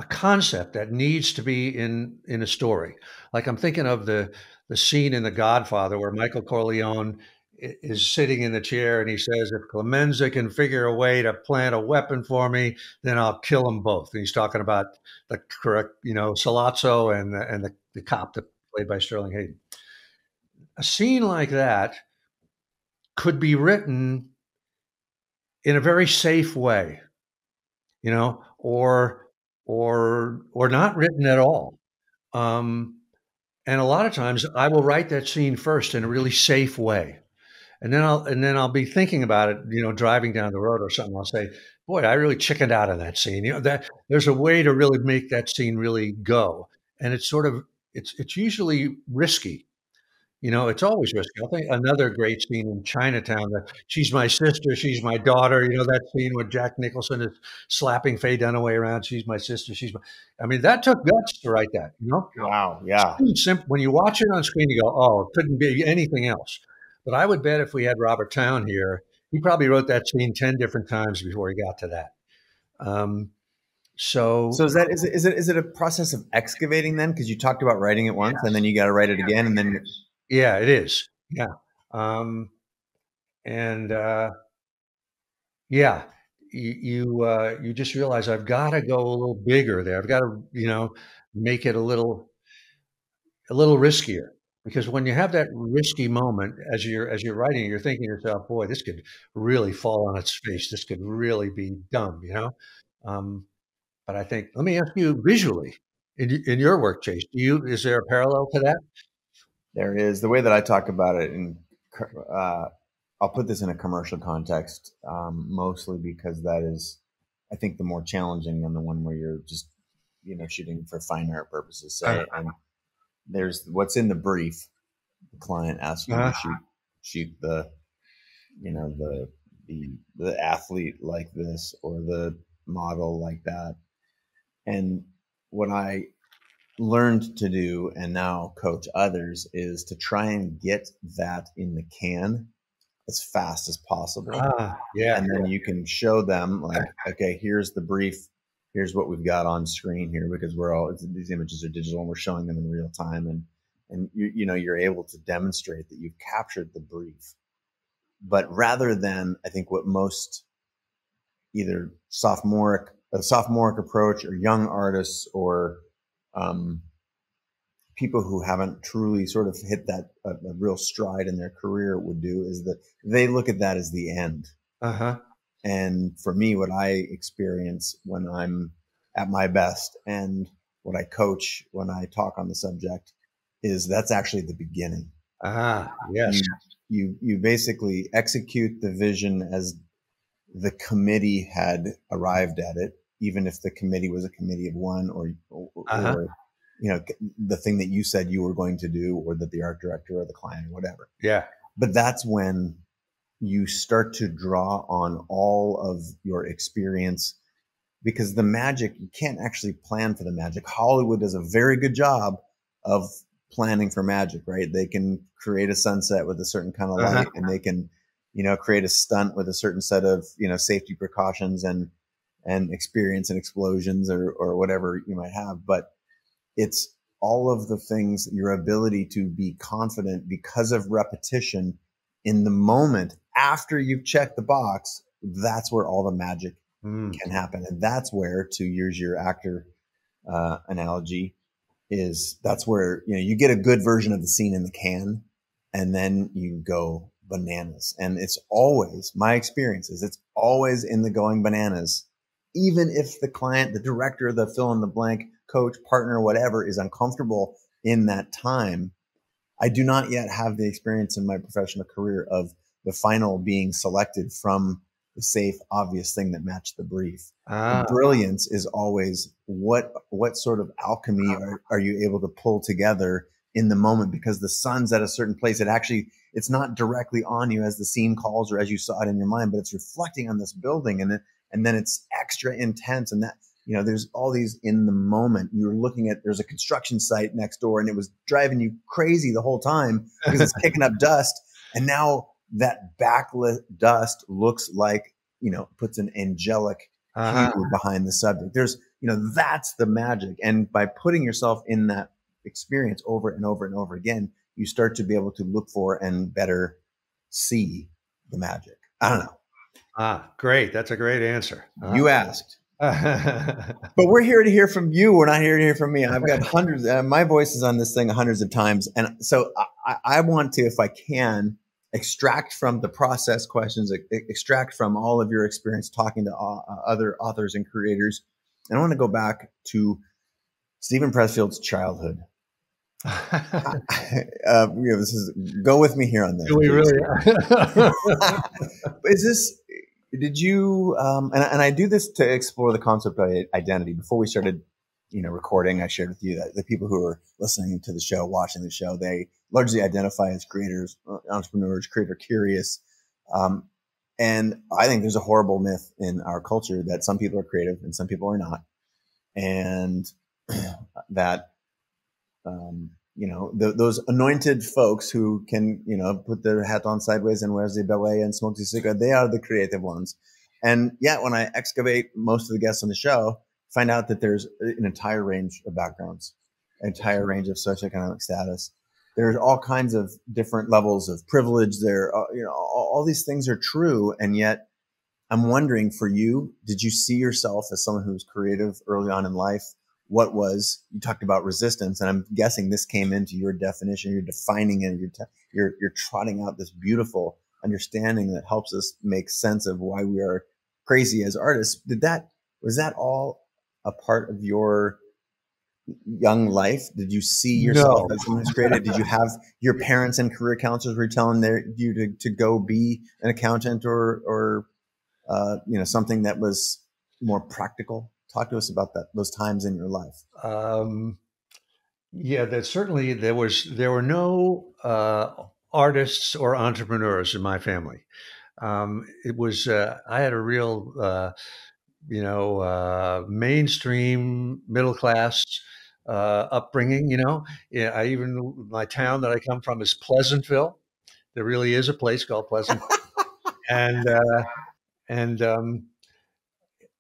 concept that needs to be in a story. Like I'm thinking of the scene in The Godfather where Michael Corleone is sitting in the chair and he says, "If Clemenza can figure a way to plant a weapon for me, then I'll kill them both." And he's talking about the correct, Salazzo and the cop that played by Sterling Hayden. A scene like that could be written in a very safe way, or not written at all. And a lot of times I will write that scene first in a really safe way. And then I'll be thinking about it, driving down the road or something. I'll say, "Boy, I really chickened out on that scene." That there's a way to really make that scene really go. and it's usually risky. You know, it's always risky. I think another great scene in Chinatown, that she's my sister, she's my daughter. You know, that scene where Jack Nicholson is slapping Faye Dunaway around. She's my sister. I mean, that took guts to write that. You know, Wow. Yeah. simple. When you watch it on screen, you go, "Oh, it couldn't be anything else." But I would bet if we had Robert Towne here, he probably wrote that scene 10 different times before he got to that. Um, So so is it a process of excavating then? Because you talked about writing it once and then you got to write it again, and then yeah, it is. Yeah. Um, and yeah, you just realize I've got to go a little bigger there. I've got to, make it a little riskier, because when you have that risky moment as you're writing, you're thinking to yourself, boy, this could really fall on its face. This could really be dumb, you know? Um, but I think, let me ask you, visually in your work, Chase, is there a parallel to that? there is the way that I talk about it, and uh, I'll put this in a commercial context, mostly because that is, I think, the more challenging than the one where you're just, shooting for fine art purposes. Say, and there's what's in the brief. The client asks you to shoot the, the athlete like this or the model like that. And what I learned to do and now coach others is to try and get that in the can as fast as possible. Yeah. And then you can show them like, okay, here's the brief. Here's what we've got on screen here, because these images are digital and we're showing them in real time. And you're able to demonstrate that you've captured the brief. But rather than, I think, what most either sophomoric approach or young artists or people who haven't truly sort of hit that a real stride in their career would do, is that they look at that as the end. And for me, what I experience when I'm at my best and what I coach when I talk on the subject is that's actually the beginning. Yes. You basically execute the vision as the committee had arrived at it, even if the committee was a committee of one, or the thing that you said you were going to do, or that the art director or the client or whatever. Yeah. But that's when you start to draw on all of your experience, because the magic, you can't actually plan for the magic. Hollywood does a very good job of planning for magic, right? They can create a sunset with a certain kind of light, and they can, create a stunt with a certain set of, safety precautions and experience and explosions or whatever you might have. But it's all of the things, your ability to be confident because of repetition in the moment after you've checked the box. That's where all the magic can happen. And that's where, to use your actor analogy, that's where, you get a good version of the scene in the can, and then you go bananas. And it's always, my experience is, it's always in the going bananas, even if the client, the director, the fill in the blank, coach, partner, whatever, is uncomfortable in that time. I do not yet have the experience in my professional career of the final being selected from the safe, obvious thing that matched the brief. The brilliance is always what sort of alchemy are you able to pull together in the moment, because the sun's at a certain place. It's not directly on you as the scene calls or as you saw it in your mind, but it's reflecting on this building, and then it's extra intense. And that, there's all these in the moment. You're looking at, there's a construction site next door, and it was driving you crazy the whole time because it's kicking up dust. And now that backlit dust looks like, puts an angelic hue behind the subject. There's, that's the magic. And by putting yourself in that experience over and over and over again, you start to be able to look for and better see the magic. I don't know. Great. That's a great answer. You asked. But we're here to hear from you. We're not here to hear from me. I've got hundreds. My voice is on this thing hundreds of times. And so I want to, if I can, extract from the process questions, extract from all of your experience talking to other authors and creators. And I want to go back to Steven Pressfield's childhood. This is, go with me here on this. Do we really? Is this, did you, and I do this to explore the concept of identity. Before we started recording I shared with you, that the people who are listening to the show, watching the show, they largely identify as creators, entrepreneurs, creator curious. Um, and I think there's a horrible myth in our culture that some people are creative and some people are not. And that, those anointed folks who can, put their hat on sideways and wears the ballet and smokes a cigarette, they are the creative ones. And yet, when I excavate most of the guests on the show, find out that there's an entire range of backgrounds, entire range of socioeconomic status. There's all kinds of different levels of privilege. All these things are true, and yet I'm wondering, for you, did you see yourself as someone who was creative early on in life? You talked about resistance, and I'm guessing this came into your definition. You're defining it. You're trotting out this beautiful understanding that helps us make sense of why we are crazy as artists. Was that all a part of your young life? Did you see yourself No. as someone who's creative? Did you have your parents and career counselors were telling you to go be an accountant or something that was more practical? Talk to us about those times in your life. Um, yeah, that certainly there were no artists or entrepreneurs in my family. It was I had a real mainstream middle class upbringing. Yeah, my town that I come from is Pleasantville. There really is a place called Pleasant, and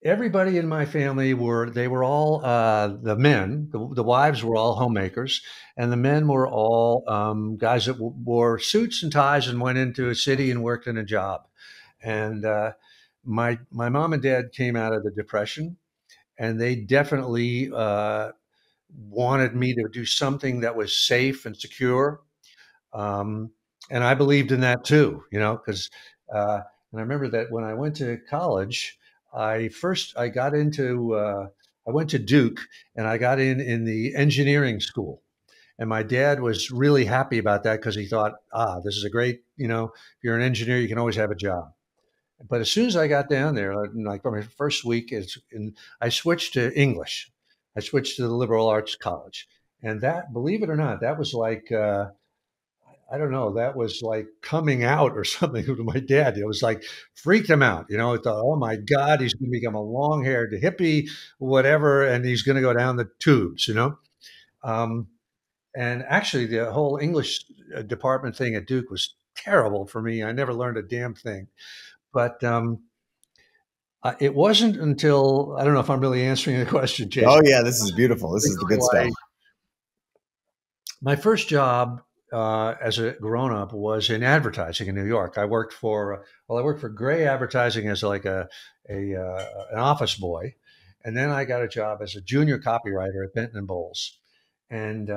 everybody in my family were all the men. The wives were all homemakers, and the men were all guys that wore suits and ties and went into a city and worked in a job. And my mom and dad came out of the Depression, and they definitely wanted me to do something that was safe and secure. Um, and I believed in that too, because and I remember that when I went to college, I got into I went to Duke, and I got in the engineering school. And my dad was really happy about that because he thought, this is a great, if you're an engineer, you can always have a job. But as soon as I got down there, like for my first week, I switched to English. I switched to the liberal arts college, and that, believe it or not, that was like I don't know, that was like coming out or something to my dad. It was like freaked him out. I thought, oh my God, he's going to become a long-haired hippie, whatever, and he's going to go down the tubes. Um, and actually, the whole English department thing at Duke was terrible for me. I never learned a damn thing. But it wasn't until I don't know if I'm really answering the question, Oh Jason. yeah, this is beautiful. This is the good stuff. My first job as a grown up was in advertising in New York. I worked for Gray Advertising as like an office boy, and then I got a job as a junior copywriter at Benton and Bowles. And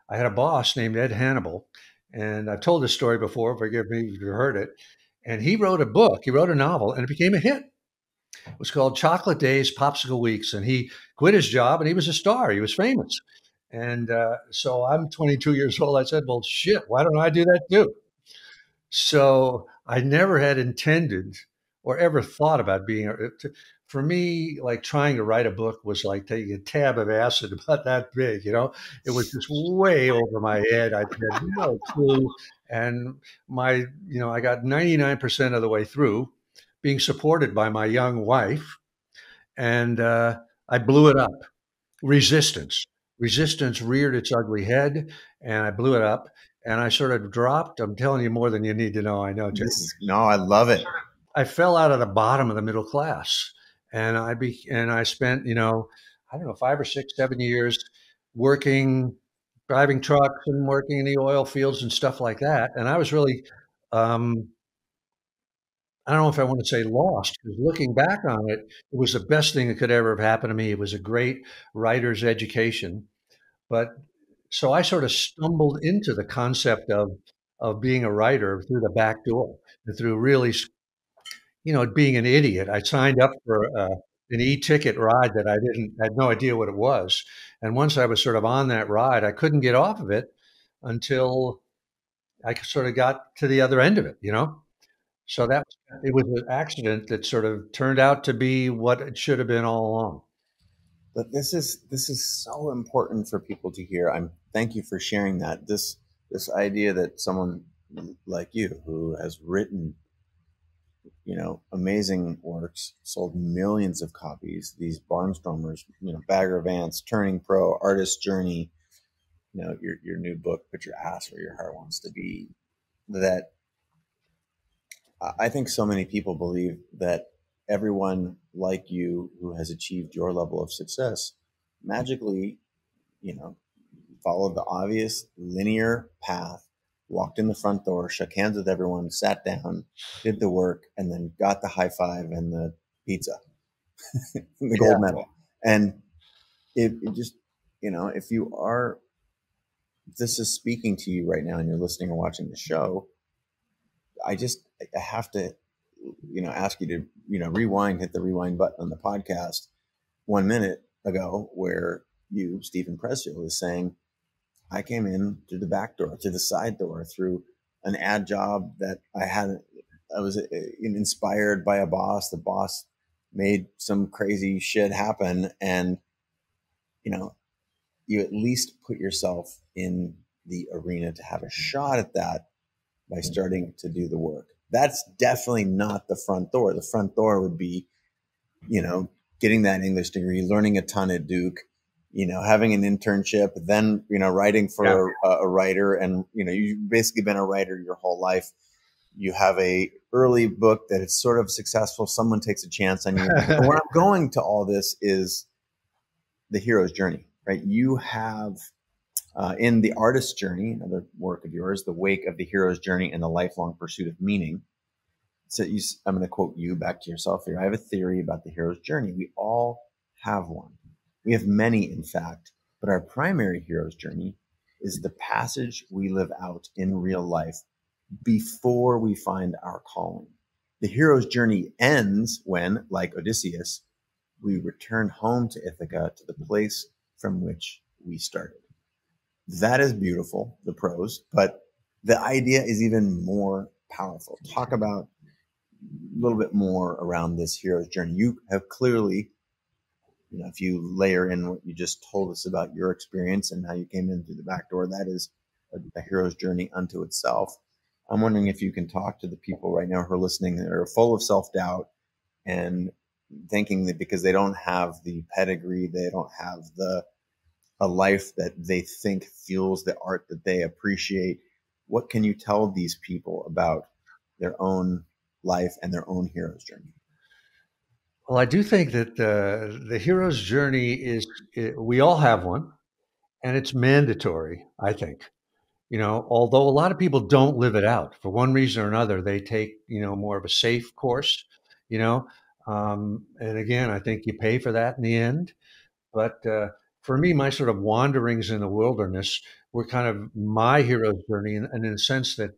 I had a boss named Ed Hannibal, and I've told this story before. Forgive me if you heard it. And he wrote a book. He wrote a novel, and it became a hit. It was called Chocolate Days, Popsicle Weeks, and he quit his job, and he was a star. He was famous. And so I'm 22 years old. I said, well, shit, why don't I do that too? So I never had intended or ever thought about for me, like trying to write a book was like taking a tab of acid about that big. It was just way over my head. I had no clue. And I got 99% of the way through being supported by my young wife. And I blew it up. Resistance. Resistance reared its ugly head, and I blew it up. And I sort of dropped. I'm telling you more than you need to know. I know, Jay. No, I love it. I fell out of the bottom of the middle class, and I spent I don't know 5 or 6, 7 years working, driving trucks and working in the oil fields and stuff like that. And I was really um, I don't know if I want to say lost, because looking back on it, it was the best thing that could ever have happened to me. It was a great writer's education. But so I sort of stumbled into the concept of being a writer through the back door and through really, being an idiot. I signed up for an e-ticket ride that I had no idea what it was. And once I was sort of on that ride, I couldn't get off of it until I sort of got to the other end of it. So it was an accident that sort of turned out to be what it should have been all along. But this is so important for people to hear. Thank you for sharing that. This idea that someone like you who has written, amazing works, sold millions of copies, these barnstormers, Bagger Vance, Turning Pro, Artist Journey, your new book, Put Your Ass Where Your Heart Wants to Be, that I think so many people believe that everyone like you who has achieved your level of success magically, you know, followed the obvious linear path, walked in the front door, shook hands with everyone, sat down, did the work, and then got the high five and the pizza, the gold Yeah. medal. And it just, if you are, if this is speaking to you right now and you're listening or watching the show, I have to, ask you to, rewind, hit the rewind button on the podcast 1 minute ago where you, Stephen Pressfield, is saying, I came in through the back door, through the side door, through an ad job that I was inspired by a boss. The boss made some crazy shit happen. And, you at least put yourself in the arena to have a shot at that by starting to do the work. That's definitely not the front door. The front door would be, getting that English degree, learning a ton at Duke, having an internship, then, writing for a writer. And, you've basically been a writer your whole life. You have a early book that is sort of successful. Someone takes a chance on you. And where I'm going to all this is the hero's journey, right? You have in The Artist's Journey, another work of yours, The Wake of the Hero's Journey and the Lifelong Pursuit of Meaning. So I'm going to quote you back to yourself here. I have a theory about the hero's journey. We all have one. We have many, in fact, but our primary hero's journey is the passage we live out in real life before we find our calling. The hero's journey ends when, like Odysseus, we return home to Ithaca, to the place from which we started. That is beautiful, the prose, but the idea is even more powerful. Talk about a little bit more around this hero's journey. You have clearly, if you layer in what you just told us about your experience and how you came in through the back door, that is a hero's journey unto itself. I'm wondering if you can talk to the people right now who are listening that are full of self-doubt and thinking that because they don't have the pedigree, they don't have a life that they think fuels the art that they appreciate. What can you tell these people about their own life and their own hero's journey? Well, I do think that the hero's journey we all have one, and it's mandatory, I think. Although a lot of people don't live it out for one reason or another, they take, more of a safe course, you know. And again, I think you pay for that in the end. But for me, my sort of wanderings in the wilderness were kind of my hero's journey, and in the sense that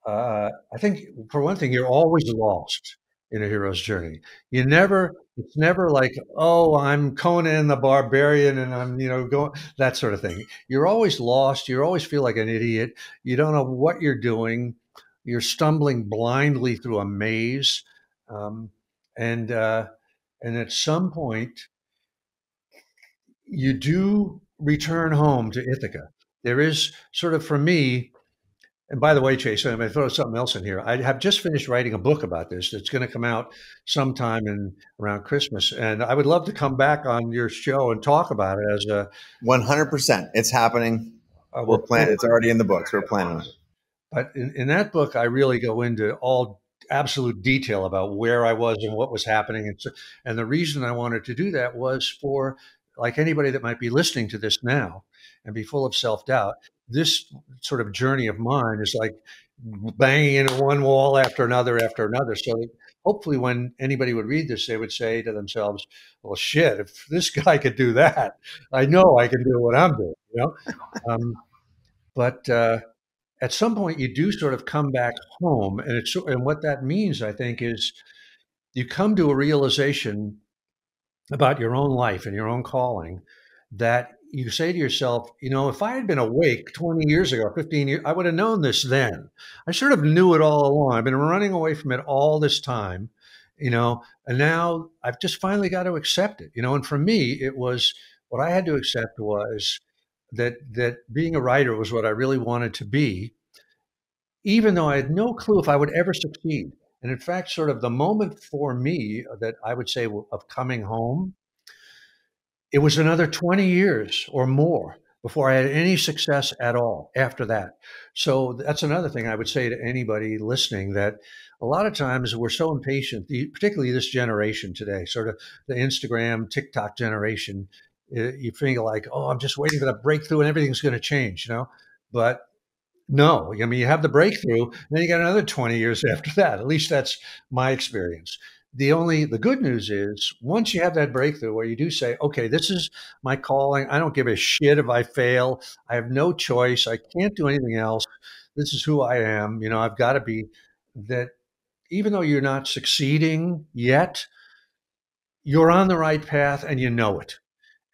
I think for one thing, you're always lost in a hero's journey. It's never like, oh, I'm Conan the Barbarian and I'm, going that sort of thing. You're always lost. You always feel like an idiot. You don't know what you're doing. You're stumbling blindly through a maze. Um, and, uh, and at some point, you do return home to Ithaca. There is sort of, for me, and by the way, Chase, I'm going to throw something else in here. I have just finished writing a book about this that's going to come out sometime in around Christmas, and I would love to come back on your show and talk about it as a 100%. It's happening. We're planning. It's already in the books. We're planning on it. But in that book, I really go into all absolute detail about where I was and what was happening. And the reason I wanted to do that was for, like, anybody that might be listening to this now and be full of self-doubt, this sort of journey of mine is like banging into one wall after another after another. So that hopefully when anybody would read this, they would say to themselves, well, shit, if this guy could do that, I know I can do what I'm doing. Um, but at some point you do sort of come back home, and what that means, I think, is you come to a realization about your own life and your own calling, that you say to yourself, if I had been awake 20 years ago, 15 years, I would have known this then. I sort of knew it all along. I've been running away from it all this time. and now I've just finally got to accept it. And for me, it was what I had to accept was that being a writer was what I really wanted to be, even though I had no clue if I would ever succeed. And in fact, sort of the moment for me that I would say of coming home, it was another 20 years or more before I had any success at all after that. So that's another thing I would say to anybody listening, that a lot of times we're so impatient, particularly this generation today, sort of the Instagram, TikTok generation. You feel like, oh, I'm just waiting for that breakthrough and everything's going to change. But no, I mean, you have the breakthrough, then you got another 20 years after that. At least that's my experience. The good news is once you have that breakthrough where you do say, okay, this is my calling. I don't give a shit if I fail. I have no choice. I can't do anything else. This is who I am. I've got to be that. Even though you're not succeeding yet, you're on the right path and you know it,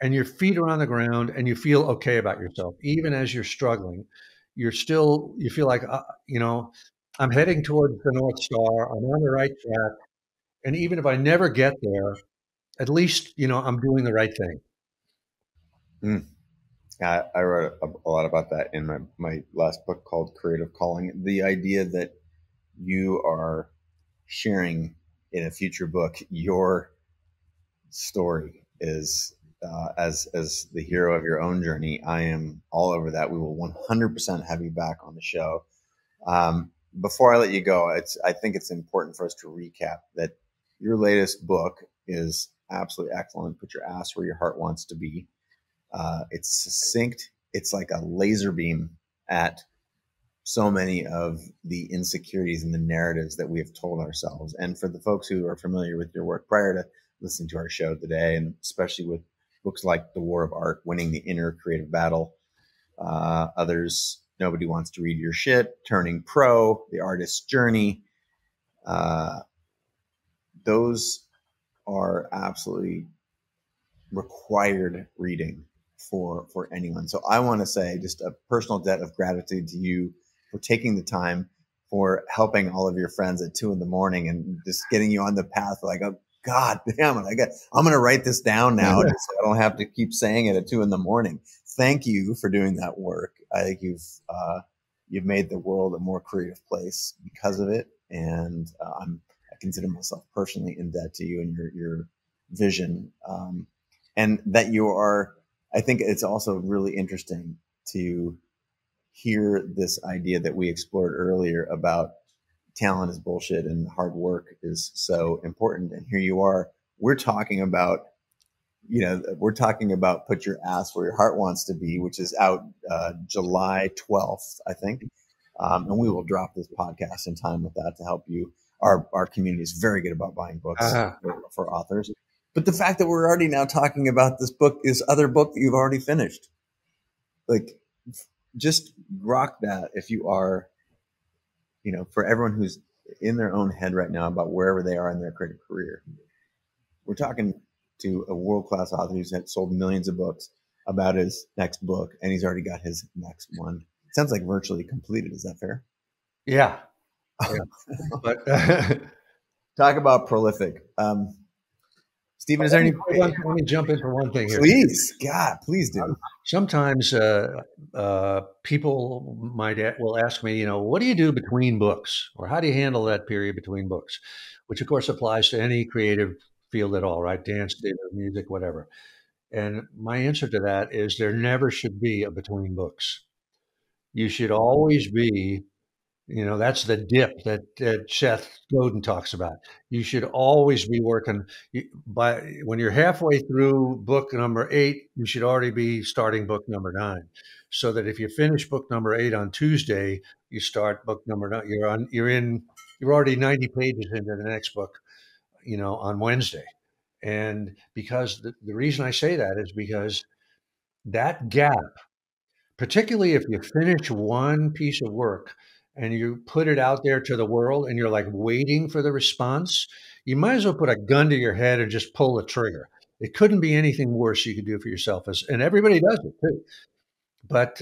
and your feet are on the ground and you feel okay about yourself. Even as you're struggling, you feel like, I'm heading towards the North Star. I'm on the right track. And even if I never get there, at least, I'm doing the right thing. Mm. I wrote a lot about that in my last book called Creative Calling. The idea that you are sharing in a future book your story is as the hero of your own journey. I am all over that. We will 100% have you back on the show. Before I let you go, I think it's important for us to recap that your latest book is absolutely excellent. Put your ass where your heart wants to be. It's succinct. It's like a laser beam at so many of the insecurities and the narratives that we have told ourselves. And for the folks who are familiar with your work prior to listening to our show today, and especially with books like The War of Art, Winning the Inner Creative Battle, others, Nobody Wants to Read Your Shit, Turning Pro, The Artist's Journey, those are absolutely required reading for anyone. So I want to say just a personal debt of gratitude to you for taking the time, for helping all of your friends at 2 a.m. and just getting you on the path. Like, oh, God damn it. I'm going to write this down now just so I don't have to keep saying it at 2 a.m. Thank you for doing that work. I think you've made the world a more creative place because of it. And I consider myself personally in debt to you and your vision. And that you are, I think it's also really interesting to hear this idea that we explored earlier about talent is bullshit and hard work is so important. And here you are, we're talking about Put Your Ass Where Your Heart Wants to Be, which is out July 12th, I think. And we will drop this podcast in time with that to help you. Our community is very good about buying books for authors. But the fact that we're already now talking about this other book that you've already finished, like, just rock that if you are, for everyone who's in their own head right now about wherever they are in their creative career. We're talking to a world-class author who's sold millions of books about his next book, and he's already got his next one. It sounds like virtually completed. Is that fair? Yeah. But talk about prolific. Stephen, is there any? Let me jump in for one thing here. Please, God, please do. Sometimes people will ask me, what do you do between books, or how do you handle that period between books, which of course applies to any creative field at all, right? Dance, theater, music, whatever. And my answer to that is there never should be a between books. You should always be. That's the dip that Seth Godin talks about. You should always be working when you're halfway through book number 8, you should already be starting book number 9. So that if you finish book number 8 on Tuesday, you start book number 9. You're already 90 pages into the next book, on Wednesday. And because the reason I say that is because that gap, particularly if you finish one piece of work and you put it out there to the world and you're like waiting for the response, you might as well put a gun to your head and just pull the trigger. It couldn't be anything worse you could do for yourself. And everybody does it too. But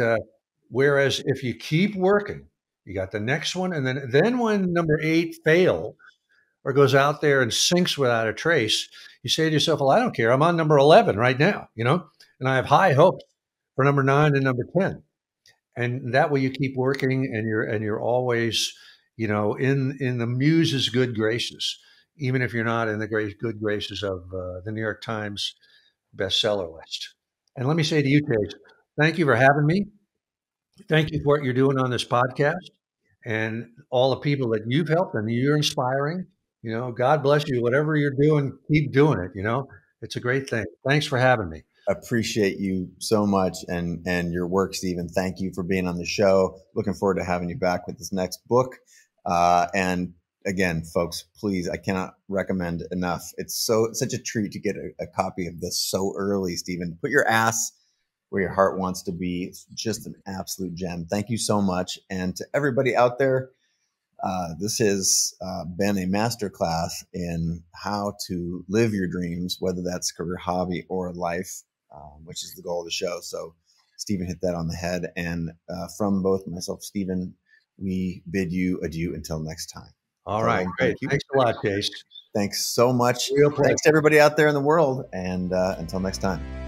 whereas if you keep working, you got the next one. And then when number 8 fails, or goes out there and sinks without a trace, you say to yourself, well, I don't care. I'm on number 11 right now, and I have high hopes for number 9 and number 10. And that way you keep working, and you're always, in the muse's good graces, even if you're not in the good graces of the New York Times bestseller list. And let me say to you, Chase, thank you for having me. Thank you for what you're doing on this podcast, and all the people that you've helped and you're inspiring. God bless you. Whatever you're doing, keep doing it. It's a great thing. Thanks for having me. Appreciate you so much, and your work, Stephen. Thank you for being on the show. Looking forward to having you back with this next book. And again, folks, please, I cannot recommend enough. It's such a treat to get a copy of this so early, Stephen. Put your ass where your heart wants to be. It's just an absolute gem. Thank you so much. And to everybody out there, this has been a masterclass in how to live your dreams, whether that's career, hobby, or life, which is the goal of the show. So Stephen hit that on the head. And from both myself, Stephen, we bid you adieu until next time. All right, great. Thanks a lot, Chase. Thanks so much. Real pleasure. Thanks to everybody out there in the world. And until next time.